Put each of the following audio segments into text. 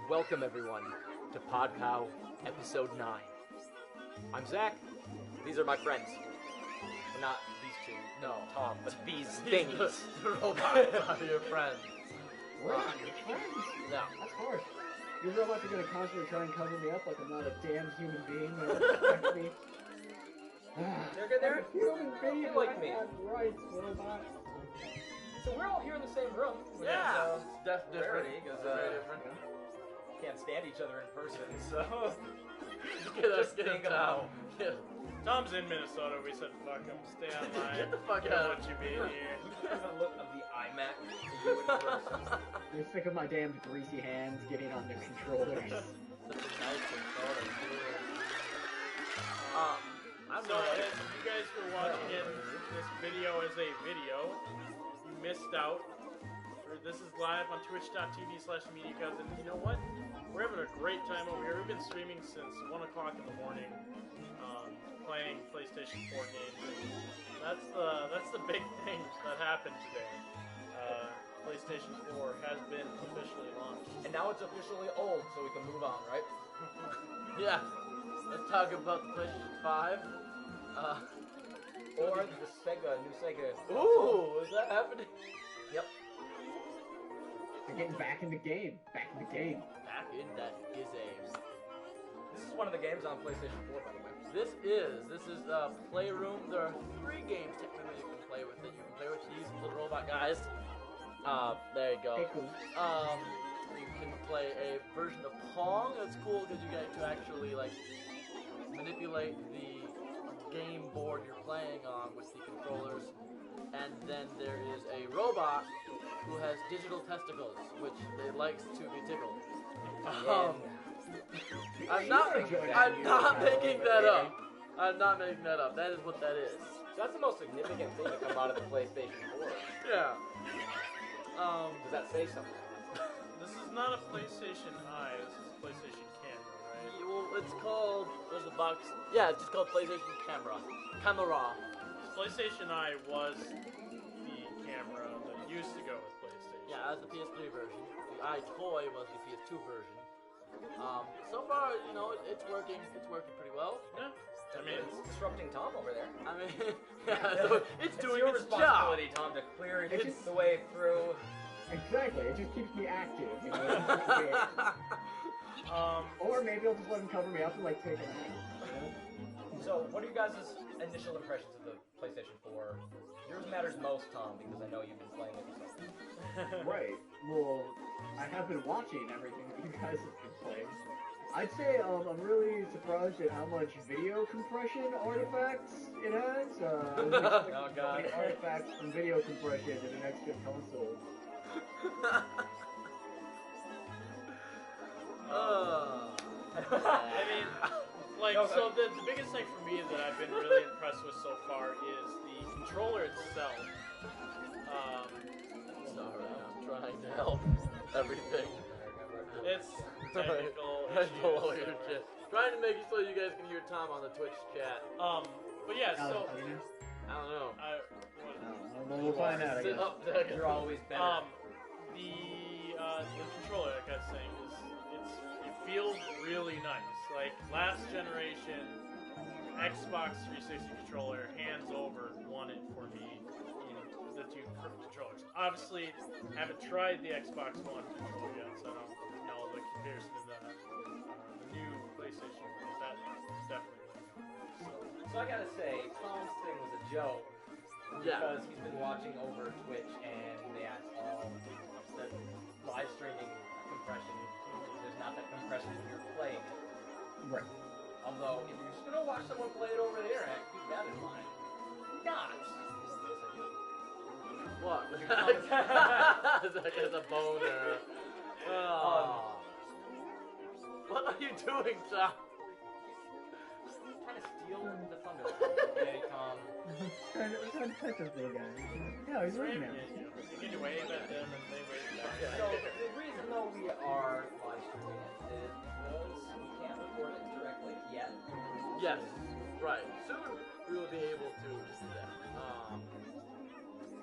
Welcome everyone to Podcow episode 9. I'm Zach. These are my friends. Well, not these two. No, Tom, but these things. The robots are your friends. We're not your friends. No. Of course. Your robots are gonna constantly try and cover me up like I'm not a damn human being. They'll protect me. They're a human being. They're like me. I have rights, robot. So we're all here in the same room. Yeah. That's different. because Very different. can't stand each other in person. So Just think about. Yeah. Tom's in Minnesota. We said, fuck him, stay online. Get the fuck We don't out. want you being here. there's a look of the iMac to you in person. You're sick of my damn greasy hands getting on the controllers. Such a nice controller, too. I'm So, right. as you guys were watching this video as a video, you missed out. This is live on twitch.tv/MediaCousin. You know what? We're having a great time over here. We've been streaming since 1 o'clock in the morning, playing PlayStation 4 games. That's the big thing that happened today. PlayStation 4 has been officially launched. And now it's officially old, so we can move on, right? Yeah. Let's talk about the PlayStation 5. Or the new Sega. Ooh, is that happening? Yep. They're getting back in the game. Back in the game. Back in that is a. This is one of the games on PlayStation 4, by the way. This is Playroom. There are 3 games technically you can play with it. You can play with these little robot guys. There you go. Hey, cool. You can play a version of Pong. That's cool because you get to actually like manipulate the game board you're playing on with the controllers. And then there is a robot who has digital testicles, which they likes to be tickled. I'm not making that up. I'm not making that up. That is what that is. That's the most significant thing to come out of the PlayStation 4. Yeah. Does that say something? This is not a PlayStation Eye. This is a PlayStation Camera, right? Well, it's called. There's a box. Yeah, it's just called PlayStation Camera. Camera. PlayStation Eye was the camera that used to go with PlayStation. Yeah, that's the PS3 version. The iToy was the PS2 version. So far, you know, it's working. It's working pretty well. Yeah. I mean, It's disrupting Tom over there. I mean, yeah, so it's doing your its job. responsibility, Tom, to clear the way through. Exactly. It just keeps me active. You know? It keeps me active. Or maybe I'll just let him cover me up and like take a nap. So, what are you guys' initial impressions of the PlayStation 4? Yours matters most, Tom, because I know you've been playing it yourself. Right. Well, I have been watching everything that you guys have been playing. I'd say I'm really surprised at how much video compression artifacts it has. I was expecting Oh, so God. many artifacts from video compression in the next gen console. I mean, like, so the biggest thing for me that I've been really impressed with so far is the controller itself. Sorry, I'm trying to help everything. It's technical I issues. below your shit. Trying to make it so you guys can hear Tom on the Twitch chat. But yeah, so I don't know. We'll find out. I Sit guess. up there. You're always better. The controller, like I was saying, it feels really nice. Like last generation Xbox 360 controller, hands over, won it for me in the 2 controllers. Obviously, haven't tried the Xbox One controller yet, so I don't know the comparison to the new PlayStation. But that's definitely So I gotta say, Tom's thing was a joke. Yeah. Because he's been watching over Twitch and the live streaming compression. There's not that compression when you're playing it. Right. Although, if you're just gonna watch someone play it over the internet, keep that in mind. Not. What? Zach has a boner. Oh. What are you doing, Tom? Trying to steal the thunder. Okay, Tom. I'm trying to touch this little guy. Yeah, he's right now. You can wave at them and they wave back. So, the reason though we are live streaming it is because we can't record it directly yet. Yes. Right. Soon we will be able to do that.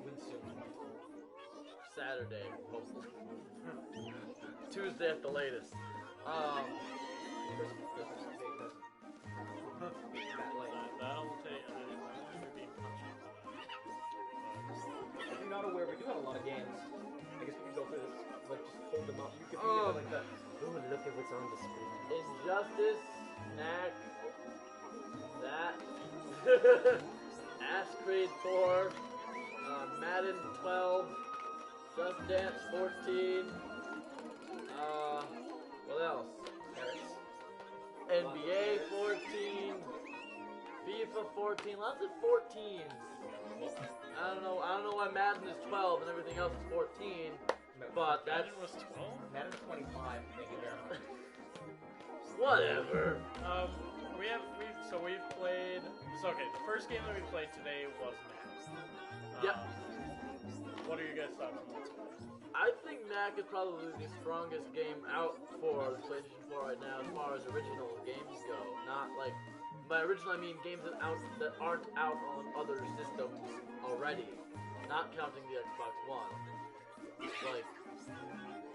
When soon? Saturday, hopefully. Tuesday at the latest. That'll take. You're being punchy. If you're not aware, we do have a lot of games. I guess we could go through this, like just hold them up. You could think of it like that. Ooh, look at what's on the screen. Injustice, Knack, that, Ash Creed 4, Madden 12, Just Dance 14, what else? NBA 14, FIFA 14, lots of 14s. I don't know why Madden is 12 and everything else is 14, but that's Madden was 12? Madden's 25. Thank you very much. whatever. We've played. So okay, the first game that we played today was Madden. Yep. What are your guys' thoughts on that? I think Knack is probably the strongest game out for the PlayStation 4 right now as far as original games go. Not like, by original I mean games that aren't out on other systems already. Not counting the Xbox One. Like,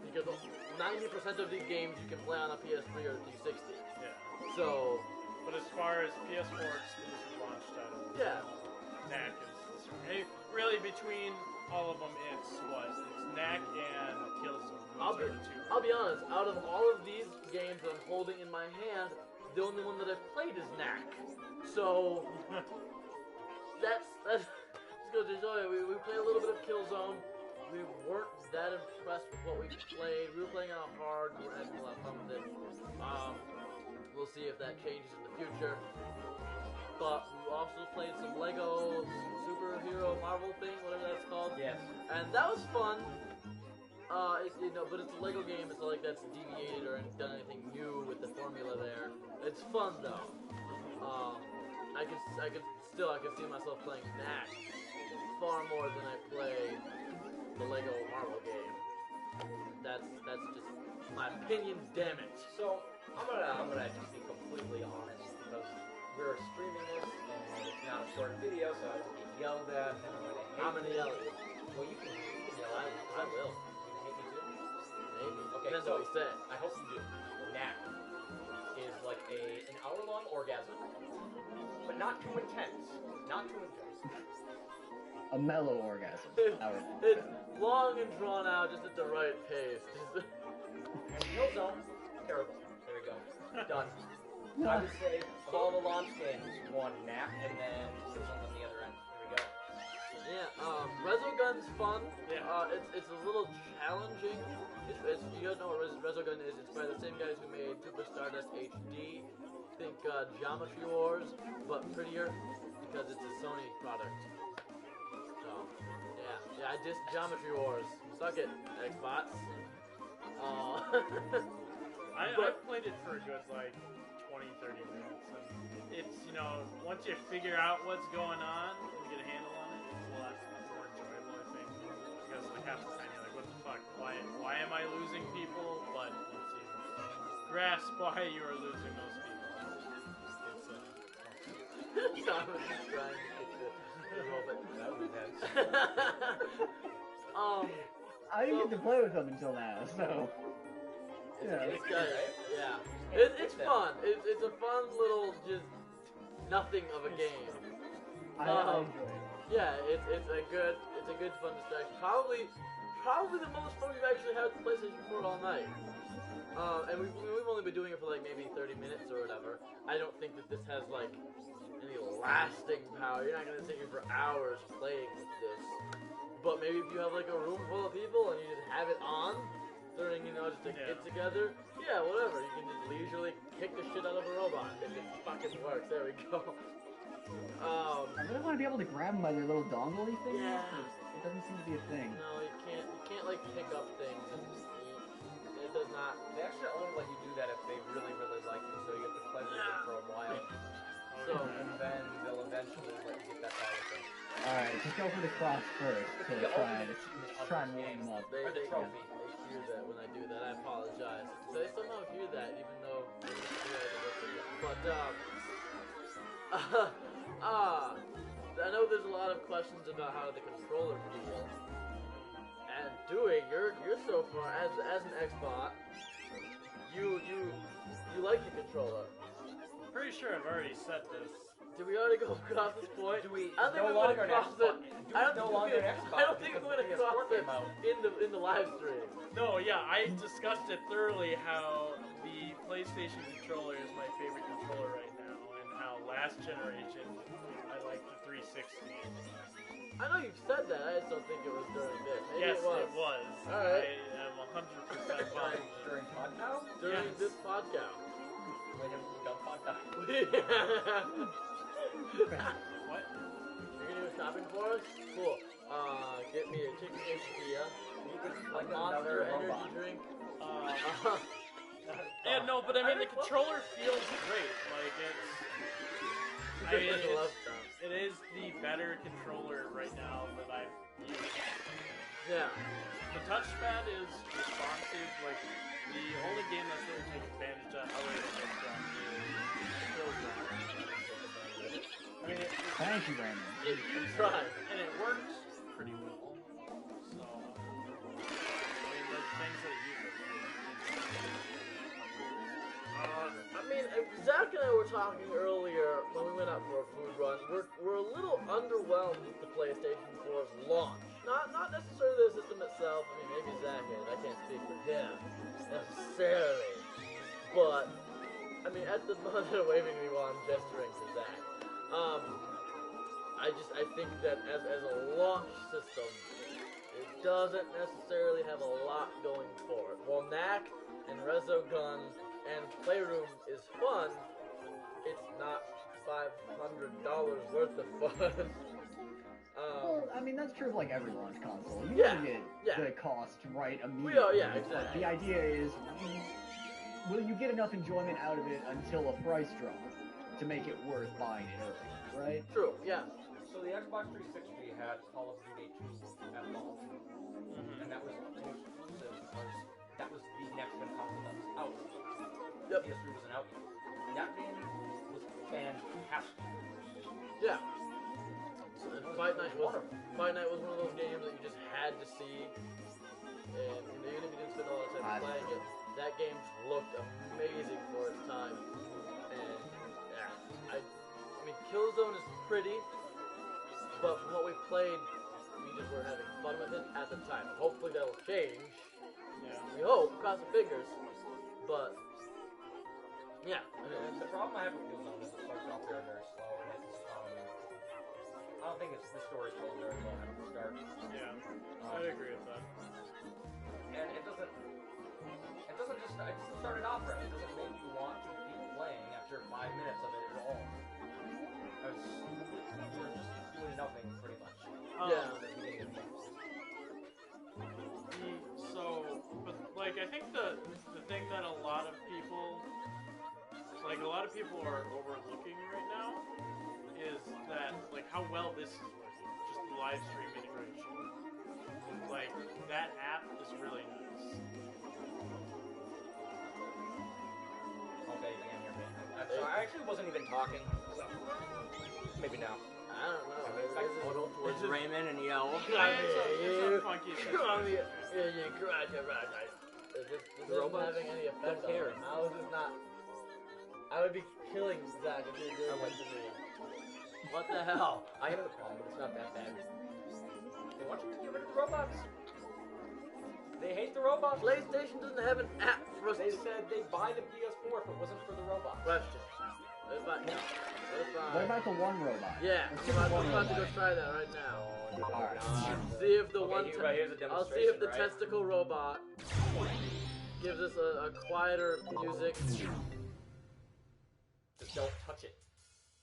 because 90% of these games you can play on a PS3 or 360. Yeah. So, But as far as PS4 exclusive launch titles, yeah. Knack is really between all of them. It's Knack and Killzone. Those are the two. I'll be honest, out of all of these games that I'm holding in my hand, the only one that I've played is Knack. So, that's just goes to show you, we played a little bit of Killzone. We weren't that impressed with what we played. We were playing it on hard, we were having a lot of fun with it. We'll see if that changes in the future. But we also played some Lego superhero Marvel thing, whatever that's called. Yes. And that was fun. But it's a Lego game. It's not like that's deviated or done anything new with the formula there. It's fun though. I could see myself playing Knack far more than I play the Lego Marvel game. That's just my opinion. Damn it. So I'm gonna just be completely honest because we're streaming this and it's not a short video, so I don't get yelled at. I'm gonna yell at you. Well, you can yell at me. I will. You hate me too? Maybe. Okay, Depends so what we say. I hope you do. Knack is like an hour-long orgasm, but not too intense. Not too intense. A mellow orgasm. It's long and drawn out, just at the right pace. And Killzone, terrible. There we go. Done. I would say of all the launch games, one Knack and then Killzone on the other end. There we go. Yeah, Resogun's fun. Yeah. It's a little challenging. You guys know what Resogun is. It's by the same guys who made Super Stardust HD. Think Geometry Wars, but prettier because it's a Sony product. So, yeah, I dissed Geometry Wars. Suck it, Xbox. I played it for a good 20, 30 minutes. And it's, once you figure out what's going on and get a handle on it, it's a lot more enjoyable, I think. Because half the time you're like, what the fuck? Why am I losing people? But once you grasp why you are losing those people, it's I was just trying to fix it. That was intense. I didn't get to play with them until now, so. Yeah. This guy, yeah. It's fun. It's a fun little, just nothing of a game. I enjoy it. Yeah, it's a good fun distraction. Probably the most fun we've actually had with the PlayStation 4 all night. And we've only been doing it for maybe 30 minutes or whatever. I don't think that this has any lasting power. You're not gonna sit here for hours playing with this. But maybe if you have a room full of people and you just have it on during just a get together, yeah, whatever. You can just leisurely kick the shit out of a robot if it fucking works. There we go. I really want to be able to grab them by their little dongle-y thing. Yeah. It doesn't seem to be a thing. No, you can't pick up things and it does not. They actually only let you do that if they really, really like you, so you have to pleasure them for a while. So And then they'll eventually let you get that power thing. Alright, just go for the cross first to try and warm them up. They Or the trophy. hear that when I do that. I apologize. They somehow hear that, even though they don't hear it. But I know there's a lot of questions about how the controller feels. And Dewey, you're so far as an Xbox, you like your controller? Pretty sure I've already said this. Did we already go across this point? Do we I don't think no we're longer gonna an cross Xbox? it. Do we no longer an Xbox? I don't think we're gonna because the cross PS4 it came out. in the live stream. No, yeah, I discussed it thoroughly how the PlayStation controller is my favorite controller right now, and how last generation I like the 360. I know you've said that. I just don't think it was during this. Maybe Yes, it was. All right. I am 100% positive. During Podcow? During Yes. this podcast. When it was done Podcow. What? You're gonna do shopping for us? Cool. Get me a chicken quesadilla, Like a Monster another energy robot. drink. Yeah, no, but I mean, the controller feels great. Like, I mean, I love stuff. it is the better controller right now that I've used. Yeah. The touchpad is responsive. Like, the only game that's really taking advantage of other than this one is Killzone. I mean, Thank you, Brandon. You tried. and it works pretty well. So, I mean, the things that it uses. I mean, Zach and I were talking earlier when we went out for a food run. We're a little underwhelmed with the PlayStation 4's launch. Not necessarily the system itself. I mean, maybe Zach is. I can't speak for him necessarily. But I mean, at the moment, waving me while I'm gesturing to Zach. I think that as a launch system, it doesn't necessarily have a lot going for it. While Knack and Resogun and Playroom is fun, it's not $500 worth of fun. Well, I mean, that's true of like every launch console. You Yeah, want to get yeah. the cost right immediately. yeah, But exactly. the idea is, will you get enough enjoyment out of it until a price drop to make it worth buying it early, right? True, yeah. So the Xbox 360 had Call of Duty 2 at launch. And that was exclusive because that was the next gen console that was out. Yep. PS3 wasn't out yet. That game was fantastic. Yeah. And Fight Night was one of those games that you just had to see, and even if you didn't spend a lot of time playing it, that game looked amazing for its time. And yeah, I mean, Killzone is pretty, but from what we played, we just were having fun with it at the time. Hopefully that will change. Yeah. We hope, cross the fingers. But yeah, I mean, The problem I have with Killzone is it starts off very, very slow, and it's I don't think it's the story's told very well at the start. Yeah, I agree with that. And it doesn't just start it off right. It doesn't make you want to keep playing after 5 minutes of it at all. Because you're just doing nothing pretty much. Yeah. But like, I think the thing that a lot of people are overlooking right now is that, like, how well this is working. Just the live stream integration. Like, that app is really nice. Okay, yeah, you're banned. I actually wasn't even talking, so maybe now. I don't know. I photo towards Raymond and yell. It's a funky Come situation. here, you crash it right. This isn't robots having any effect don't on care. him. How is this not? I would be killing Zach if you were doing that to me. What the hell? I have the problem, but it's not that bad. They want you to get rid of the robots. They hate the robots. PlayStation doesn't have an app for us They to said they'd buy the PS4 if it wasn't for the robots. question. What about no? What about the one robot? Yeah, Let's I'm do the one about to go robot. try that right now. Alright. See if the Okay, one. right, here's a I'll see if the demonstration, right? testicle robot gives us a quieter music. Just don't touch it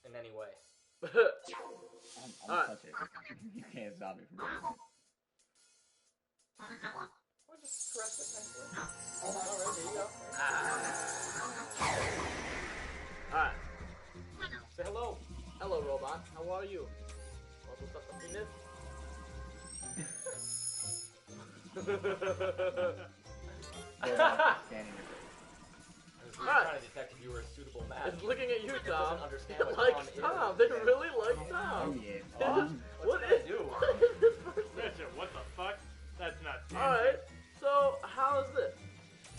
in any way. I'll Alright. touch it. You can't stop me from doing it. Or just caress it nicely. Alright, there you go. Alright. Say hello. Hello, robot. How are you? Want some stuff to penis? Robot standing there. I was Alright. trying to detect if you were a suitable match. It's looking at you, It Tom. doesn't understand They what like Tom is. Tom. They really like Oh Tom. yeah. What What's is that do? what is this person? Richard, what the fuck? That's not Alright, so how is this?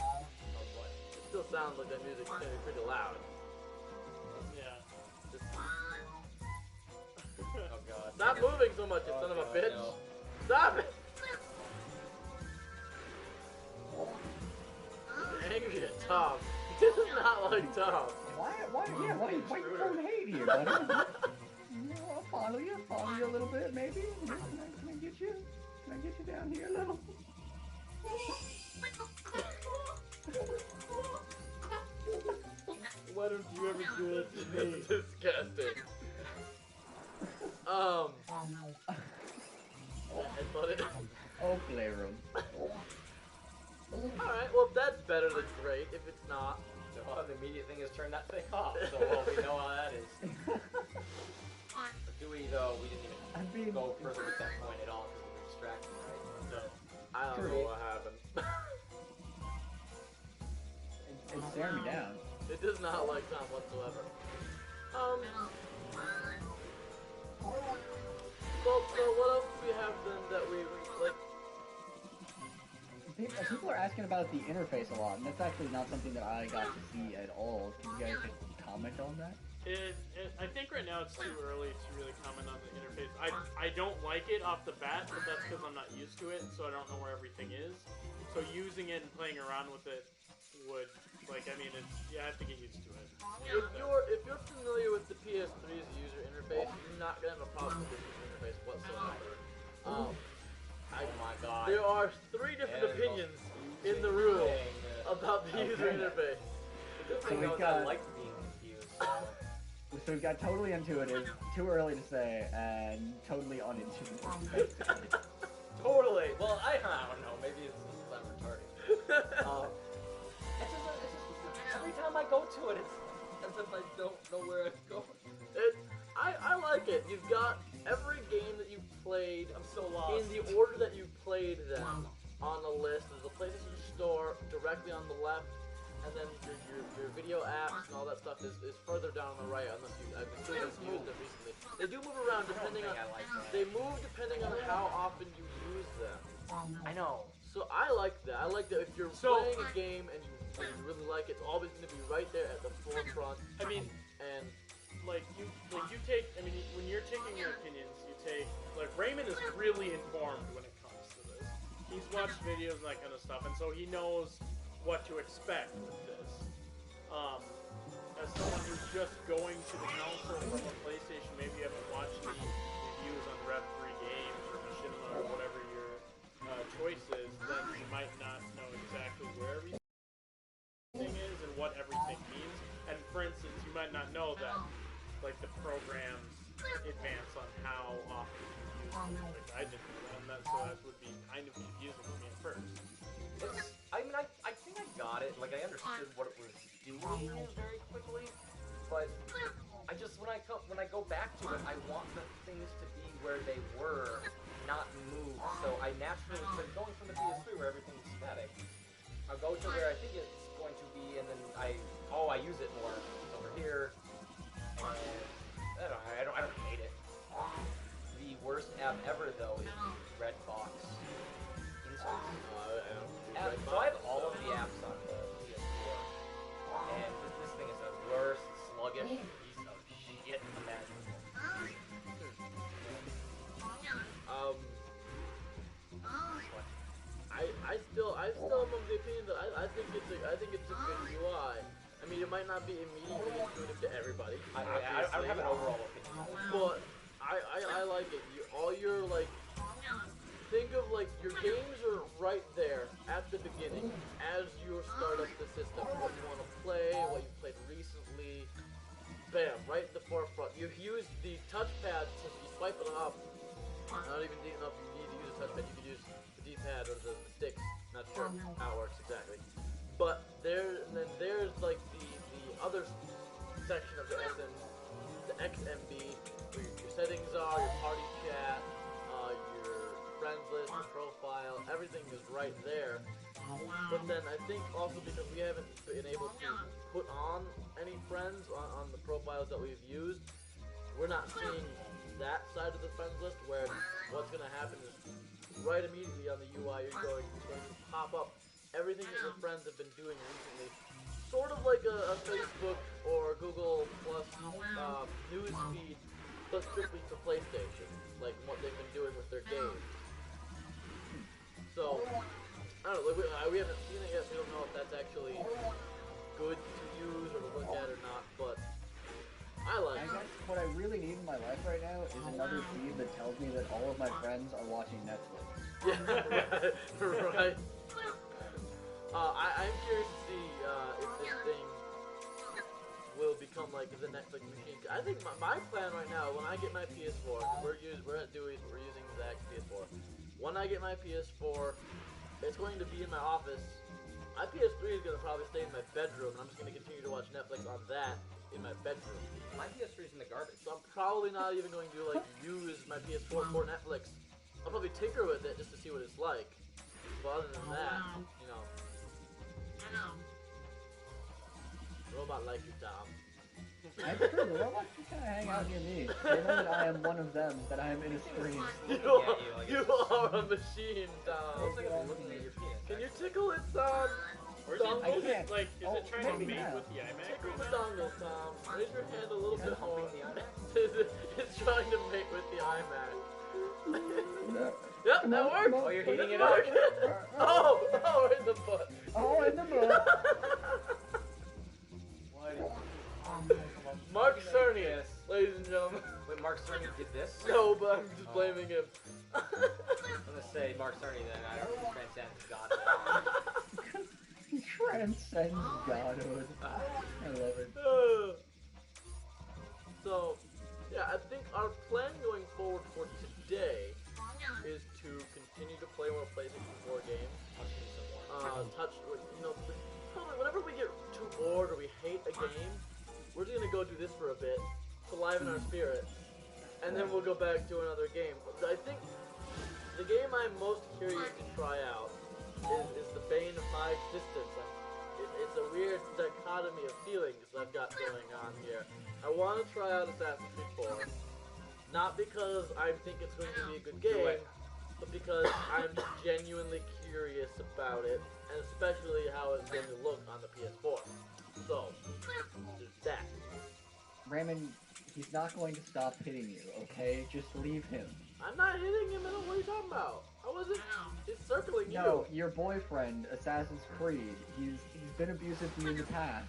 Oh, boy. It's still sounds like that music's gonna be pretty loud. Yeah. Just Oh god. stop moving so much, you Oh son of a God, bitch. no. Stop it! Angry at Tom. He does not like Tom. Why you throwing hate here, buddy? I'll follow you a little bit, maybe. Can I get you? Can I get you down here a little? Why don't you ever do it to me? It's disgusting. I thought it. Oh, playroom. Alright, well, if that's better than great. If it's not. Well, the immediate thing is turn that thing off, so well, we know how that is. But do we, though, we didn't even go further with that point at all because we were distracted, right? No. I don't know what happened. It's staring me down. It does not like Tom whatsoever. So what else do we have then that we like? People are asking about the interface a lot, and that's actually not something that I got to see at all. Can you guys comment on that? I think right now it's too early to really comment on the interface. I don't like it off the bat, but that's because I'm not used to it, so I don't know where everything is. So using it and playing around with it would, like, I mean, you have to get used to it. If you're familiar with the PS3's user interface, you're not gonna have a problem with this user interface whatsoever. Oh my god. There are 3 different opinions in the room about the user interface. The good thing though is I like being confused. So we've got totally intuitive, too early to say, and totally unintuitive. Totally. Well, I don't know. Maybe it's just I'm retarded. It's just every time I go to it, it's as if I don't know where I'm going. I like it. You've got every game that you've played I'm so lost. in the order that you played them on the list. There's a PlayStation Store directly on the left, and then your video apps and all that stuff is further down on the right. Unless I've been used them recently. They do move around depending on. They move depending on how often you use them. I know. So I like that. I like that if you're playing a game and you really like it, it's always going to be right there at the forefront. I mean, and like you take. I mean, when you're taking your opinions, you take. Like Raymond is really informed when it comes to this. He's watched videos and that kind of stuff, and so he knows what to expect with this. As someone who's just going to the console from a PlayStation, maybe you haven't watched the reviews on Rev 3 Games or Machinima or whatever your choice is, then you might not know exactly where everything is and what everything means. And for instance, you might not know that, like, the programs advance on how often you use them. Like, I didn't know that, so that would be kind of confusing to me at first. I mean, I think I got it. Like, I understood what it was doing very quickly, but I just when I go back to it, I want the things to be where they were, not move. So I naturally, instead of going from the PS3 where everything's static, I'll go to where I think it's going to be, and then I use it more over here. And I don't hate it. The worst app ever though is Redbox. So I have all of the apps on the PS4, and this thing is the worst sluggish piece of shit imaginable. I still am of the opinion that I think it's a good UI. I mean, it might not be immediately intuitive to everybody. I don't have an overall opinion, but I like it. All your like. Think of like your games are right there at the beginning as you start up the system. What you want to play, what you played recently, bam, right at the forefront. You've used the touchpad since you swipe it up. Not even deep enough. You need to use a touchpad. You could use the D-pad or the sticks. Not sure how it works exactly. But there's like the other section of the XMB where your settings are, your party chat, your friends list, your profile, everything is right there. But then I think also because we haven't been able to put on any friends on the profiles that we've used, we're not seeing that side of the friends list where what's going to happen is right immediately on the UI it's going to pop up everything that your friends have been doing recently, sort like a Facebook or Google Plus news feed, but strictly for PlayStation, like what they've been doing with their games. So, I don't know, like we haven't seen it yet, so we don't know if that's actually good to use or to look at or not, but I like I it. guess what I really need in my life right now is another feed that tells me that all of my friends are watching Netflix. Yeah, right. I'm curious to see if this thing will become like the Netflix machine. I think my plan right now, when I get my PS4, we're at Dewey's, we're using Zach's PS4. When I get my PS4, it's going to be in my office. My PS3 is going to probably stay in my bedroom, and I'm just going to continue to watch Netflix on that in my bedroom. My PS3 is in the garbage. So I'm probably not even going to like use my PS4 for Netflix. I'll probably tinker with it just to see what it's like. But other than that, you know. Robot like you, Tom. That's true, the robots just kind of hang out near me. They know that I am one of them, that I am in a screen. You are a machine, Tom. Looks like it's looking at your penis. Can you tickle it, Tom? Or is Dongle? I can't. Like, is Oh, it trying to maybe mate now. with the iMac? Tickle the dongle, Tom. Raise your hand a little Is bit it more. humping the iMac? It's trying to mate with the iMac. No. Yep, that worked. Oh, you're heating it That up. worked. Oh, in the butt. Oh, in the butt. Mark Cerny, ladies and gentlemen. Wait, Mark Cerny did this? No, but I'm just blaming him. I'm gonna say Mark Cerny then. I don't transcend God. He transcends godhood. I love it. So, yeah, I think our plan going forward for today is to continue to play more PlayStation 4 games. Probably whenever we get too bored or we hate a game, we're just gonna go do this for a bit to liven our spirit, and then we'll go back to another game. I think the game I'm most curious to try out is the bane of my existence. It's a weird dichotomy of feelings I've got going on here. I want to try out Assassin's Creed 4, not because I think it's going to be a good game, but because I'm genuinely curious about it, and especially how it's going to look on the PS4. So, there's that. Raymond, he's not going to stop hitting you, okay? Just leave him. I'm not hitting him, what are you talking about? I wasn't, it's circling you. No, your boyfriend, Assassin's Creed, he's been abusive to you in the past.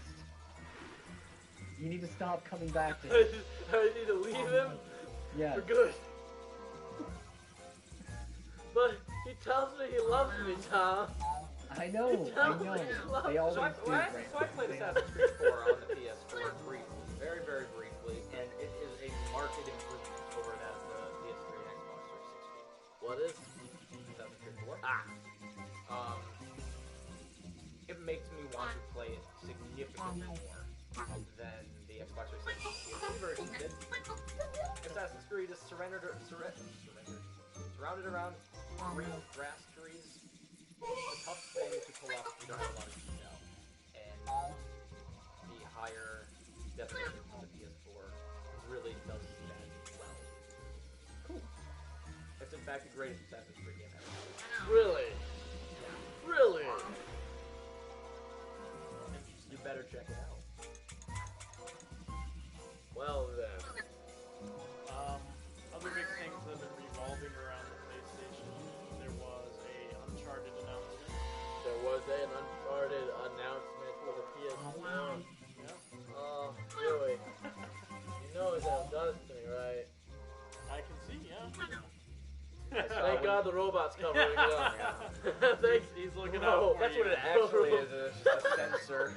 You need to stop coming back to him. I need to leave him Yeah. for good. But he tells me he loves me, Tom. I know. They always So I do, Raymond. played Assassin's Creed 4 on the PS4 briefly, very, very briefly, and it is a marked improvement over that of the PS3 and Xbox 360. What is? Assassin's Creed 4. Ah. It makes me want to play it significantly more than the Xbox 360 PS3 version did. Assassin's Creed is surrounded around green grass trees. It's a tough thing to pull off if you don't have a lot of detail. And the higher definition of the PS4 really does that well. Cool. It's in fact the greatest Assassin's Creed game ever. Really? Really? You better check it out. Well then. Other big things that have been revolving around the PlayStation. There was a Uncharted announcement. There was an Uncharted announcement for the PS4. Yeah. Oh, really? You know that does to me, right? I can see, yeah. Thank God the robot's covering it up. Thanks. He's looking No, out for That's you. what it actually is. It's just a sensor.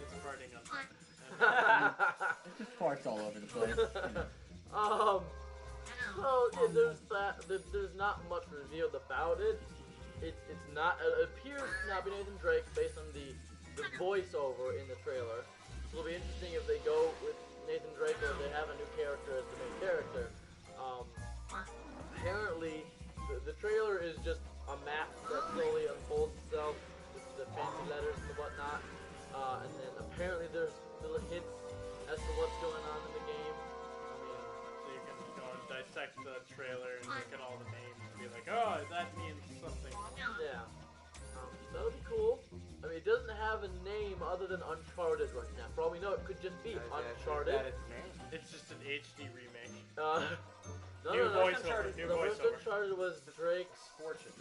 It's farting on It just farts all over the place. So yeah, there's that. There's not much revealed about it. It appears to not be Nathan Drake based on the voiceover in the trailer. So it'll be interesting if they go with Nathan Drake or if they have a new character as the main character. Apparently, the trailer is just a map that slowly unfolds itself with the fancy letters and whatnot. And then apparently there's little hints as to what's going on in the game. So you can go and dissect the trailer and look at all the names and be like, oh, that means something. Yeah. That'll be cool. I mean, it doesn't have a name other than Uncharted right now. For all we know, it could just be Uncharted. That its name. It's just an HD remake. No, New no, no. voiceover. New The first voiceover. Uncharted was Drake's Fortune.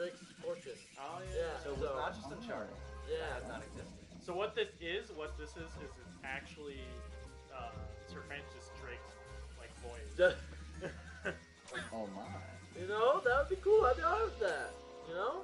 Fortune. Oh Yeah. So it was not just Uncharted. Yeah. That has not existed. So what this is it's actually Sir Francis Drake's like voice. Oh my. You know, that would be cool. I'd be honest with that. You know?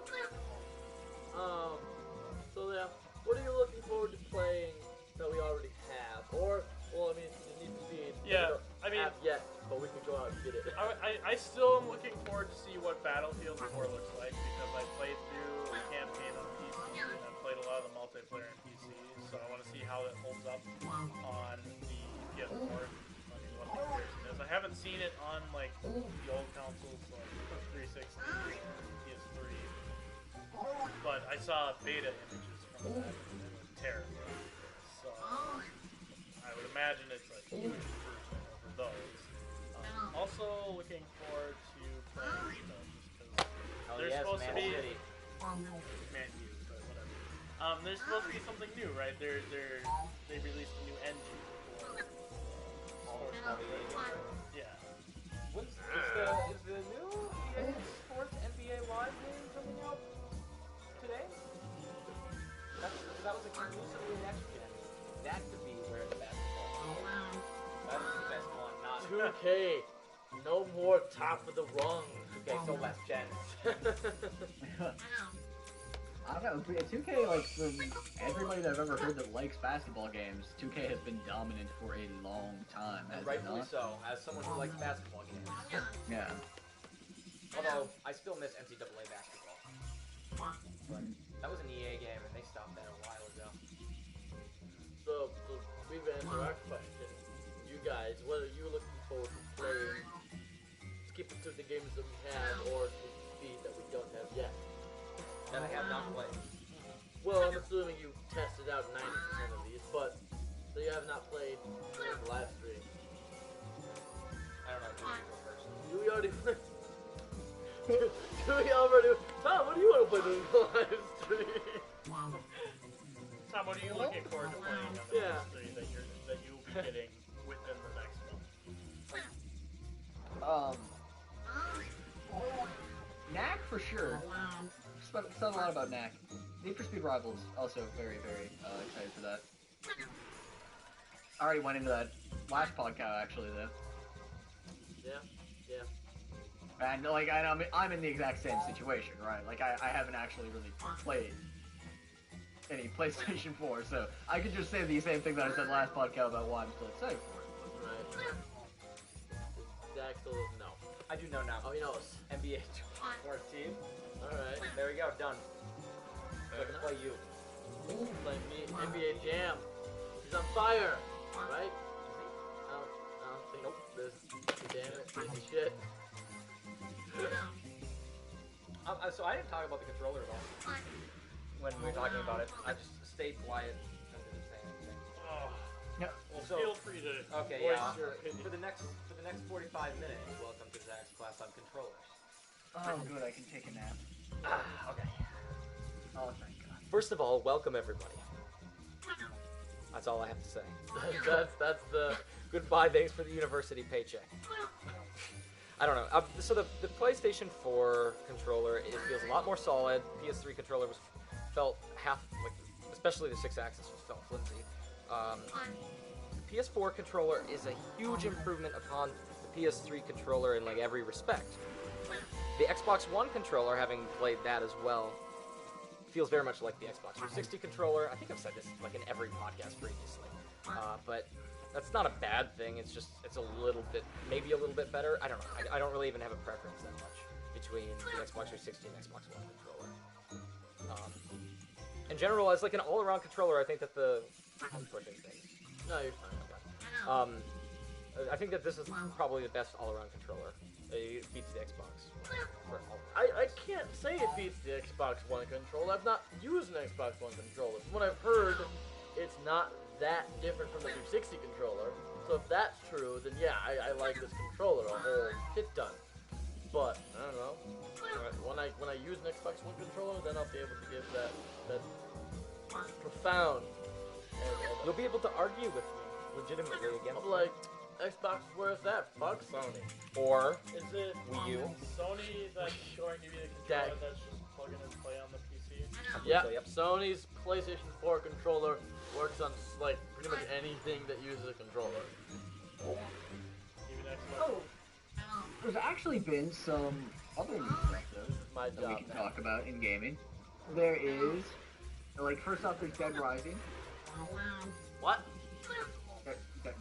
So yeah, what are you looking forward to playing that we already have? Or, well, I mean, it needs to be. Yeah, I mean, have yet, but we can go out and get it. I still am looking forward to see what Battlefield 4 looks like because I played through the campaign on PC and I played a lot of the multiplayer on PC, so I want to see how it holds up on the PS4. I mean, what the comparison is. I haven't seen it on like the old consoles like 360 or PS3, but I saw beta images from that and it was terrible. So I would imagine it's like a huge improvement over those. Also looking forward to playing just because there's supposed to be Man U, but whatever. There's supposed to be something new, right? They released a new engine for yeah. Is the new EA Sports NBA Live game coming out today? That was exclusively next gen. That could be where the basketball. That is the best one, not 2K, no more top of the rung. Okay, so last gen. I don't know. 2K, like, from everybody that I've ever heard that likes basketball games, 2K has been dominant for a long time. And Has it rightfully not? so, as someone who likes basketball games. Yeah. Although, I still miss NCAA basketball. But that was an EA game, and they stopped that a while ago. So we've answered our question. You guys, what are you looking forward to playing? Skipping through the games that we have or the speed that we don't have yet. That I have not played. Well, I'm assuming you tested out 90% of these, but so you have not played the live stream. I don't know, do you go first? Do we already play? Do we already? Tom, what do you want to play in the live stream? Tom, what are you looking forward to playing on the PS3 that you'll be getting within the next month? Knack for sure. Said a lot about Knack. Need for Speed Rivals, also very, very excited for that. I already went into that last podcast actually, though. Yeah. And like, I'm in the exact same situation, right? Like, I haven't actually really played any PlayStation 4, so I could just say the same thing that I said last podcast about why I'm still excited for it. Right. Zach still doesn't know. I do know now. Oh, he knows. NBA 2K14. Alright. There we go, done. So I can play you. Play me NBA Jam. He's on fire. Right? I don't think this. Damn it. Piece of shit. So I didn't talk about the controller at all. When we were talking about it, I just stayed quiet and didn't say anything. Oh, Yeah. well, So- feel free to Okay, voice yeah. your opinion. For the next 45 minutes, welcome to Zach's class on controllers. Oh, good, I can take a nap. Okay. Oh, thank God. First of all, welcome everybody. That's all I have to say. That's the goodbye. Thanks for the university paycheck. I don't know. So the PlayStation 4 controller, it feels a lot more solid. PS3 controller felt half like, especially the 6-axis felt flimsy. PS4 controller is a huge improvement upon the PS3 controller in like every respect. The Xbox One controller, having played that as well, feels very much like the Xbox 360 controller. I think I've said this like in every podcast previously, but that's not a bad thing. It's just it's a little bit, maybe a little bit better. I don't know. I don't really even have a preference that much between the Xbox 360 and Xbox One controller. In general, as like an all-around controller, I think that I'm pushing things. No, you're fine. I think that this is probably the best all-around controller. It beats the Xbox. I can't say it beats the Xbox One controller. I've not used an Xbox One controller. From what I've heard, it's not that different from the 360 controller. So if that's true, then yeah, I like this controller a whole shit ton. But I don't know. When I use an Xbox One controller, then I'll be able to give that profound. You'll be able to argue with me legitimately against I'm like, Xbox, where's that? Fuck Sony. Or Is it Wii U. Sony that's going to be the controller that's just plug in and play on the PC? Yeah, So, yep. Sony's PlayStation 4 controller works on like pretty much anything that uses a controller. Even Xbox. Oh, there's actually been some other news stuff though My that we job can now. talk about in gaming. There is, like, first off, there's Dead Rising. What?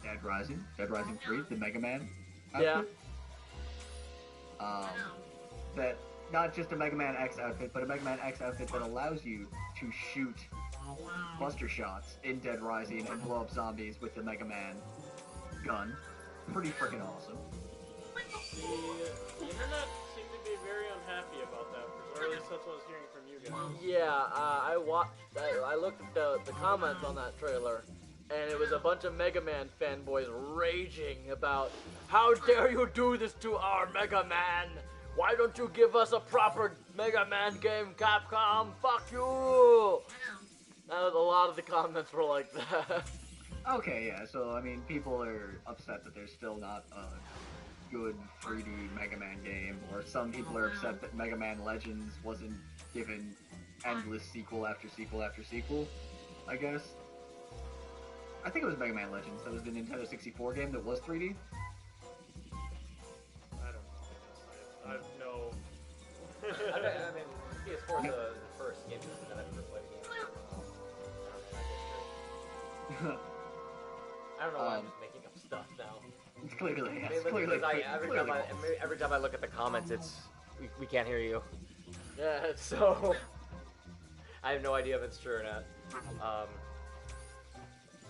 Dead Rising. Dead Rising 3, the Mega Man Yeah. outfit. That, not just a Mega Man X outfit, but a Mega Man X outfit that allows you to shoot buster shots in Dead Rising and blow up zombies with the Mega Man gun. Pretty freaking awesome. The internet seemed to be very unhappy about that, or at least that's what I was hearing from you guys. Yeah, I looked at the comments on that trailer, and it was a bunch of Mega Man fanboys raging about, how dare you do this to our Mega Man? Why don't you give us a proper Mega Man game, Capcom? Fuck you! A lot of the comments were like that. Okay, yeah, so, I mean, people are upset that there's still not a good 3D Mega Man game, or some people are upset that Mega Man Legends wasn't given endless sequel after sequel after sequel, I guess. I think it was Mega Man Legends that was the Nintendo 64 game that was 3D. I don't know. I have no. I mean, PS4 is the first game that I've ever played a game. I don't know why I'm just making up stuff now. It's clearly, I yes, mean, clearly, because clearly false. every time I look at the comments, it's we can't hear you. Yeah, so... I have no idea if it's true or not.